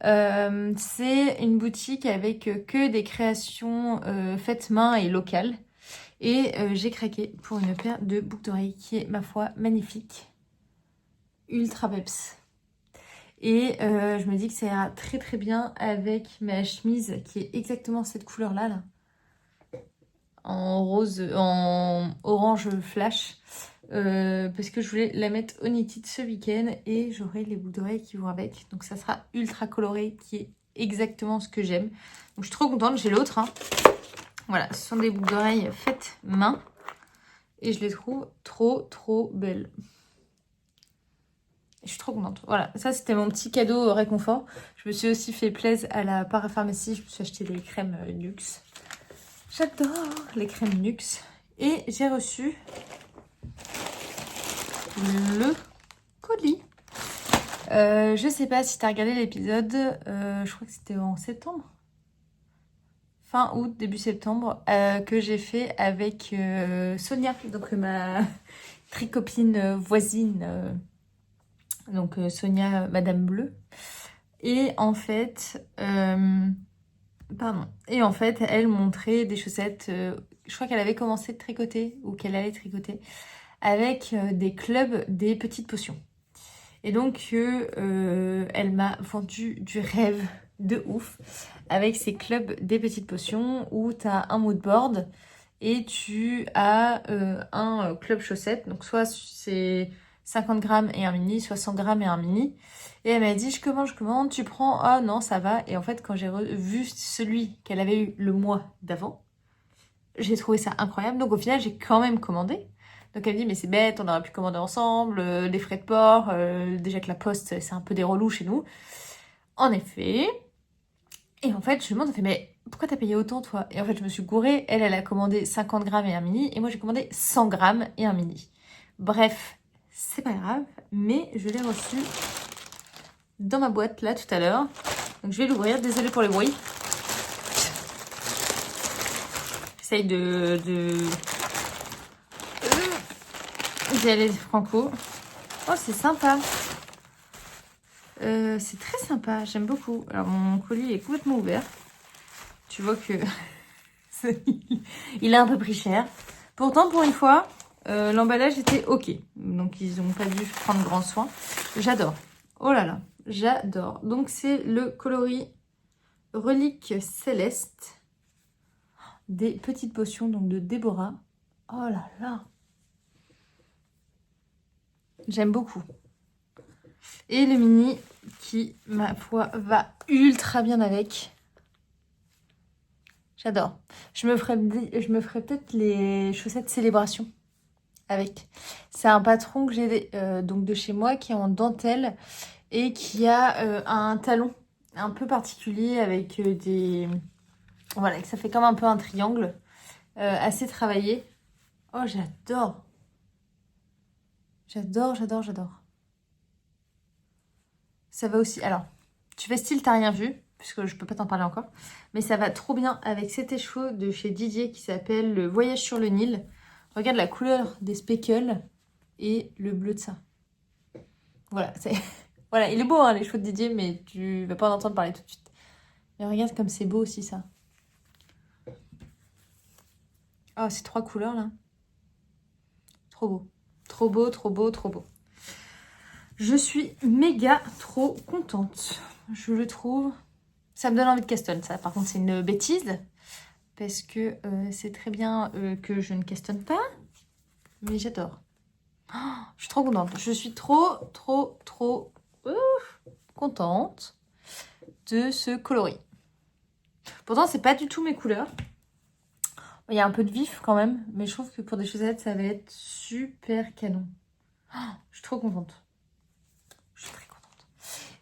C'est une boutique avec que des créations faites main et locales. Et j'ai craqué pour une paire de boucles d'oreilles qui est, ma foi, magnifique. Ultra peps. Et je me dis que ça ira très très bien avec ma chemise qui est exactement cette couleur-là. Là. En rose, en orange flash. Parce que je voulais la mettre au knitted ce week-end et j'aurai les boucles d'oreilles qui vont avec. Donc ça sera ultra coloré, qui est exactement ce que j'aime. Donc je suis trop contente, j'ai l'autre. Hein. Voilà, ce sont des boucles d'oreilles faites main. Et je les trouve trop belles. Je suis trop contente. Voilà, ça c'était mon petit cadeau réconfort. Je me suis aussi fait plaisir à la parapharmacie. Je me suis acheté des crèmes Nuxe. J'adore les crèmes Nuxe. Et j'ai reçu le colis. Je sais pas si tu as regardé l'épisode. Je crois que c'était en septembre. Fin août, début septembre, que j'ai fait avec Sonia, donc ma tricopine voisine, donc Sonia Madame Bleu. Et en fait, elle montrait des chaussettes, je crois qu'elle avait commencé de tricoter, ou qu'elle allait tricoter, avec des clubs des petites potions. Et donc, elle m'a vendu du rêve de ouf avec ces clubs des petites potions où tu as un mood board et tu as un club chaussette. Donc, soit c'est 50 grammes et un mini, soit 100 grammes et un mini. Et elle m'a dit, je commande, tu prends, ah non, ça va. Et en fait, quand j'ai vu celui qu'elle avait eu le mois d'avant, j'ai trouvé ça incroyable. Donc, au final, j'ai quand même commandé. Donc elle me dit mais c'est bête, on aurait pu commander ensemble, les frais de port, déjà que la poste c'est un peu des relous chez nous. En effet. Et en fait je lui demande, elle fait mais pourquoi t'as payé autant toi? Et en fait je me suis gourée, elle a commandé 50 grammes et un mini, et moi j'ai commandé 100 grammes et un mini. Bref, c'est pas grave, mais je l'ai reçu dans ma boîte là tout à l'heure. Donc je vais l'ouvrir, désolée pour le bruit. J'essaye d'y aller franco. Oh, c'est sympa. C'est très sympa, j'aime beaucoup. Alors, mon colis est complètement ouvert. Tu vois que il a un peu pris cher. Pourtant, pour une fois, l'emballage était ok. Donc, ils n'ont pas dû prendre grand soin. J'adore. Oh là là, j'adore. Donc, c'est le coloris Relique Céleste des petites potions donc de Déborah. Oh là là. J'aime beaucoup. Et le mini qui, ma foi, va ultra bien avec. J'adore. Je me ferai peut-être les chaussettes célébration avec. C'est un patron que j'ai donc de chez moi qui est en dentelle et qui a un talon un peu particulier avec des Voilà, que ça fait comme un peu un triangle. Assez travaillé. Oh, j'adore. J'adore, j'adore, j'adore. Ça va aussi... Alors, tu fais style, t'as rien vu, puisque je peux pas t'en parler encore. Mais ça va trop bien avec cet écheveau de chez Didier qui s'appelle Le Voyage sur le Nil. Regarde la couleur des speckles et le bleu de ça. Voilà, c'est... Voilà, il est beau, hein, l'écheveau de Didier, mais tu vas pas en entendre parler tout de suite. Mais regarde comme c'est beau aussi, ça. Oh, ces 3 couleurs, là. Trop beau. Trop beau, trop beau, trop beau. Je suis méga trop contente. Je le trouve... Ça me donne envie de castonne, ça. Par contre, c'est une bêtise. Parce que c'est très bien que je ne castonne pas. Mais j'adore. Oh, je suis trop contente. Je suis trop contente de ce coloris. Pourtant, c'est pas du tout mes couleurs. Il y a un peu de vif quand même. Mais je trouve que pour des chaussettes, ça va être super canon. Oh, je suis trop contente. Je suis très contente.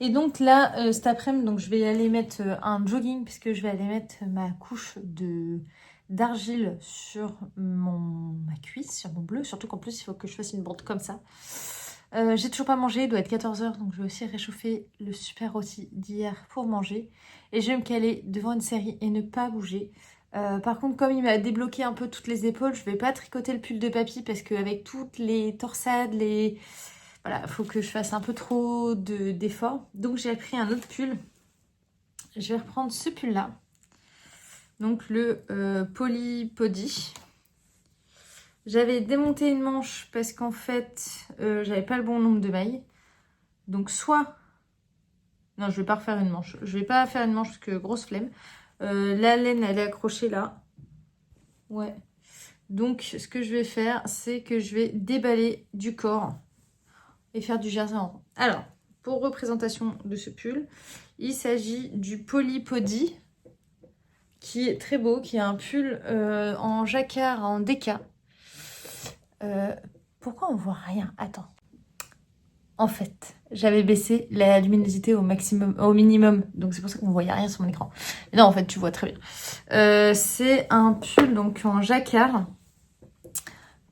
Et donc là, cet après-midi, donc je vais aller mettre un jogging puisque je vais aller mettre ma couche d'argile sur ma cuisse, sur mon bleu. Surtout qu'en plus, il faut que je fasse une bande comme ça. J'ai toujours pas mangé, il doit être 14 h, donc je vais aussi réchauffer le super rôti d'hier pour manger. Et je vais me caler devant une série et ne pas bouger. Par contre, comme il m'a débloqué un peu toutes les épaules, je vais pas tricoter le pull de papy parce qu'avec toutes les torsades, voilà, il faut que je fasse un peu trop d'efforts. Donc j'ai pris un autre pull. Je vais reprendre ce pull-là. Donc le Polypody. J'avais démonté une manche parce qu'en fait, j'avais pas le bon nombre de mailles. Donc soit... Non, je vais pas refaire une manche. Je vais pas faire une manche parce que grosse flemme. La laine, elle est accrochée là. Ouais. Donc, ce que je vais faire, c'est que je vais déballer du corps et faire du jersey en rond. Alors, pour représentation de ce pull, il s'agit du Polypody, qui est très beau, qui est un pull en jacquard, en déca. Pourquoi on voit rien? Attends. En fait, j'avais baissé la luminosité au minimum, donc c'est pour ça qu'on ne voyait rien sur mon écran. Mais non, en fait, tu vois très bien. C'est un pull donc en jacquard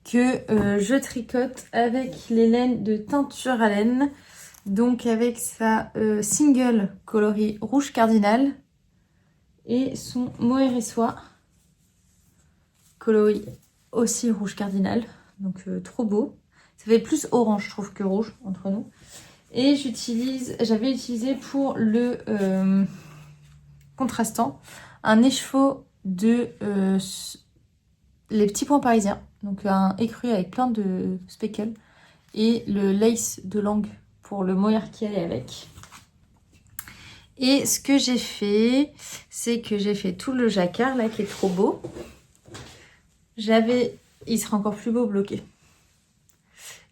que je tricote avec les laines de teinture à laine, donc avec sa single coloris rouge cardinal et son mohair et soie coloris aussi rouge cardinal, donc trop beau. Ça fait plus orange, je trouve, que rouge, entre nous. Et j'avais utilisé pour le contrastant un écheveau de les petits points parisiens. Donc un écru avec plein de speckles. Et le lace de langue pour le mohair qui allait avec. Et ce que j'ai fait, c'est que j'ai fait tout le jacquard là qui est trop beau. Il sera encore plus beau bloqué.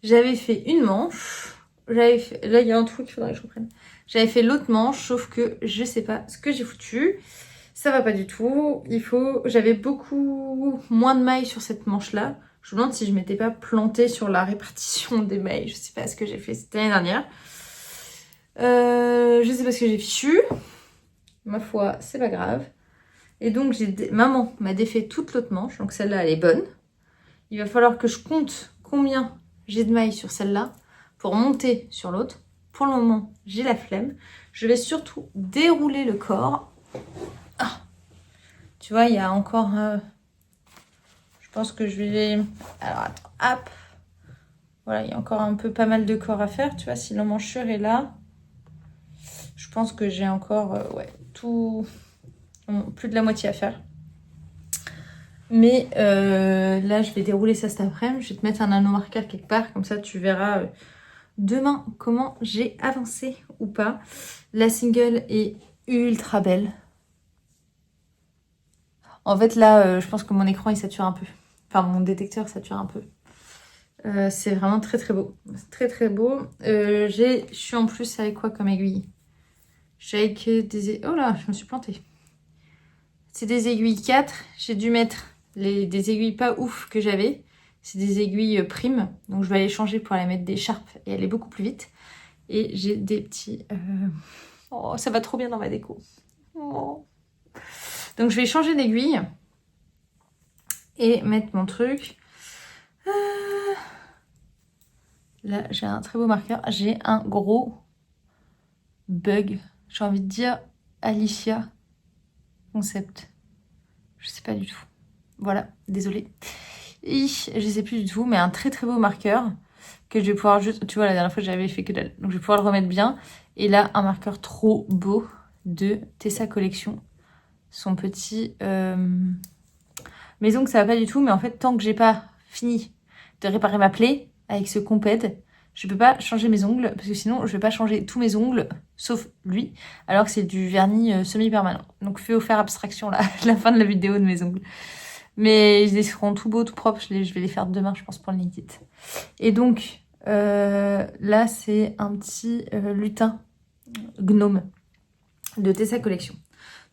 J'avais fait une manche. Là, il y a un truc qu'il faudrait que je reprenne. J'avais fait l'autre manche, sauf que je sais pas ce que j'ai foutu. Ça va pas du tout. J'avais beaucoup moins de mailles sur cette manche-là. Je me demande si je m'étais pas plantée sur la répartition des mailles. Je sais pas ce que j'ai fait. C'était l'année dernière. Je sais pas ce que j'ai fichu. Ma foi, c'est pas grave. Et donc, maman m'a défait toute l'autre manche. Donc, celle-là, elle est bonne. Il va falloir que je compte combien j'ai de mailles sur celle-là pour monter sur l'autre. Pour le moment, j'ai la flemme. Je vais surtout dérouler le corps. Ah, tu vois, il y a encore... je pense que je vais... Alors, attends, hop. Voilà, il y a encore un peu pas mal de corps à faire. Tu vois, si l'emmanchure est là, je pense que j'ai encore tout... plus de la moitié à faire. Mais là, je vais dérouler ça cet après-midi. Je vais te mettre un anneau marqueur quelque part. Comme ça, tu verras demain comment j'ai avancé ou pas. La single est ultra belle. En fait, là, je pense que mon écran, il sature un peu. Enfin, mon détecteur sature un peu. C'est vraiment très, très beau. C'est très, très beau. Je suis en plus avec quoi comme aiguille? J'ai avec des... Oh là, je me suis plantée. C'est des aiguilles 4. J'ai dû mettre des aiguilles pas ouf que j'avais. C'est des aiguilles primes. Donc, je vais aller changer pour aller mettre des sharps et aller beaucoup plus vite. Et j'ai des petits... Oh, ça va trop bien dans ma déco. Oh. Donc je vais changer d'aiguille et mettre mon truc. Là, j'ai un très beau marqueur. J'ai un gros bug. J'ai envie de dire Alicia Concept. Je sais pas du tout. Voilà, désolée. Et je sais plus du tout, mais un très très beau marqueur que je vais pouvoir juste... Tu vois, la dernière fois, j'avais fait que dalle. Donc, je vais pouvoir le remettre bien. Et là, un marqueur trop beau de Tessa Collection. Son petit... Maison que ça va pas du tout, mais en fait, tant que j'ai pas fini de réparer ma plaie avec ce compède, je peux pas changer mes ongles, parce que sinon, je vais pas changer tous mes ongles, sauf lui, alors que c'est du vernis semi-permanent. Donc, fais faire abstraction là, à la fin de la vidéo de mes ongles. Mais ils seront tout beaux, tout propres. Je vais les faire demain, je pense, pour le Naked It. Et donc, là, c'est un petit lutin gnome de Tessa Collection.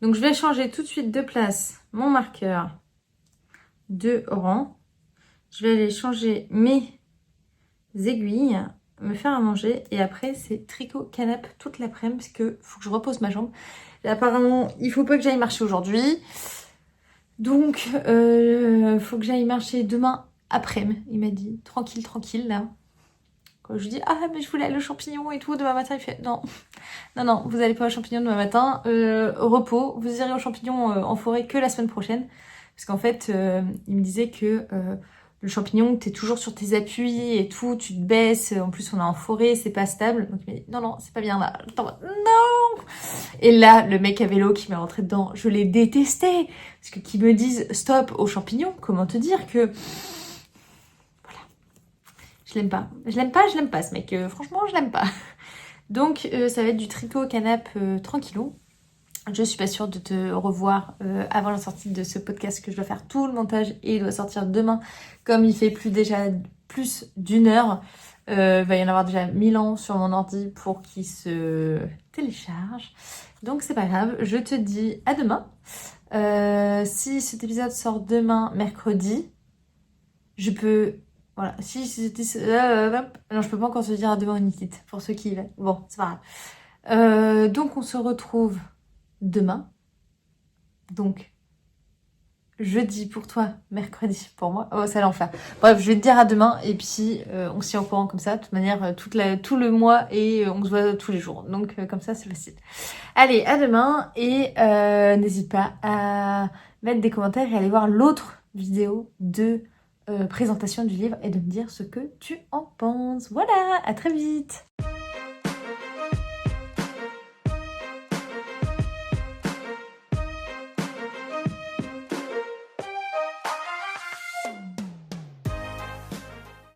Donc, je vais changer tout de suite de place mon marqueur de rang. Je vais aller changer mes aiguilles, me faire à manger. Et après, c'est tricot canapé toute l'après-midi, parce que faut que je repose ma jambe. Et apparemment, il faut pas que j'aille marcher aujourd'hui. Donc, faut que j'aille marcher demain après-midi, il m'a dit. Tranquille, tranquille, là. Quand je lui dis, ah, mais je voulais aller au champignon et tout, demain matin, il fait, non, non, non, vous allez pas au champignon demain matin, repos, vous irez au champignon en forêt que la semaine prochaine. Parce qu'en fait, il me disait que le champignon, t'es toujours sur tes appuis et tout, tu te baisses, en plus on est en forêt, c'est pas stable. Donc il m'a dit, non, non, c'est pas bien là. Non. Et là, le mec à vélo qui m'est rentré dedans, je l'ai détesté. Parce que qu'ils me disent stop aux champignons, comment te dire que... Voilà. Je l'aime pas. Je l'aime pas, je l'aime pas ce mec. Franchement, je l'aime pas. Donc ça va être du tricot canap tranquillou. Je suis pas sûre de te revoir avant la sortie de ce podcast, que je dois faire tout le montage et il doit sortir demain. Comme il fait plus d'une heure, va y en avoir déjà 1000 ans sur mon ordi pour qu'il se télécharge. Donc c'est pas grave, je te dis à demain. Si cet épisode sort demain, mercredi, je peux... Voilà, si c'était... non, je peux pas encore se dire à demain Unikit, pour ceux qui y vont. Bon, c'est pas grave. Donc on se retrouve demain, donc jeudi pour toi, mercredi pour moi. Oh, ça l'enfer. Bref, je vais te dire à demain et puis on s'y est au courant comme ça. De toute manière, tout le mois et on se voit tous les jours. Donc comme ça, c'est facile. Allez, à demain et n'hésite pas à mettre des commentaires et aller voir l'autre vidéo de présentation du livre et de me dire ce que tu en penses. Voilà, à très vite.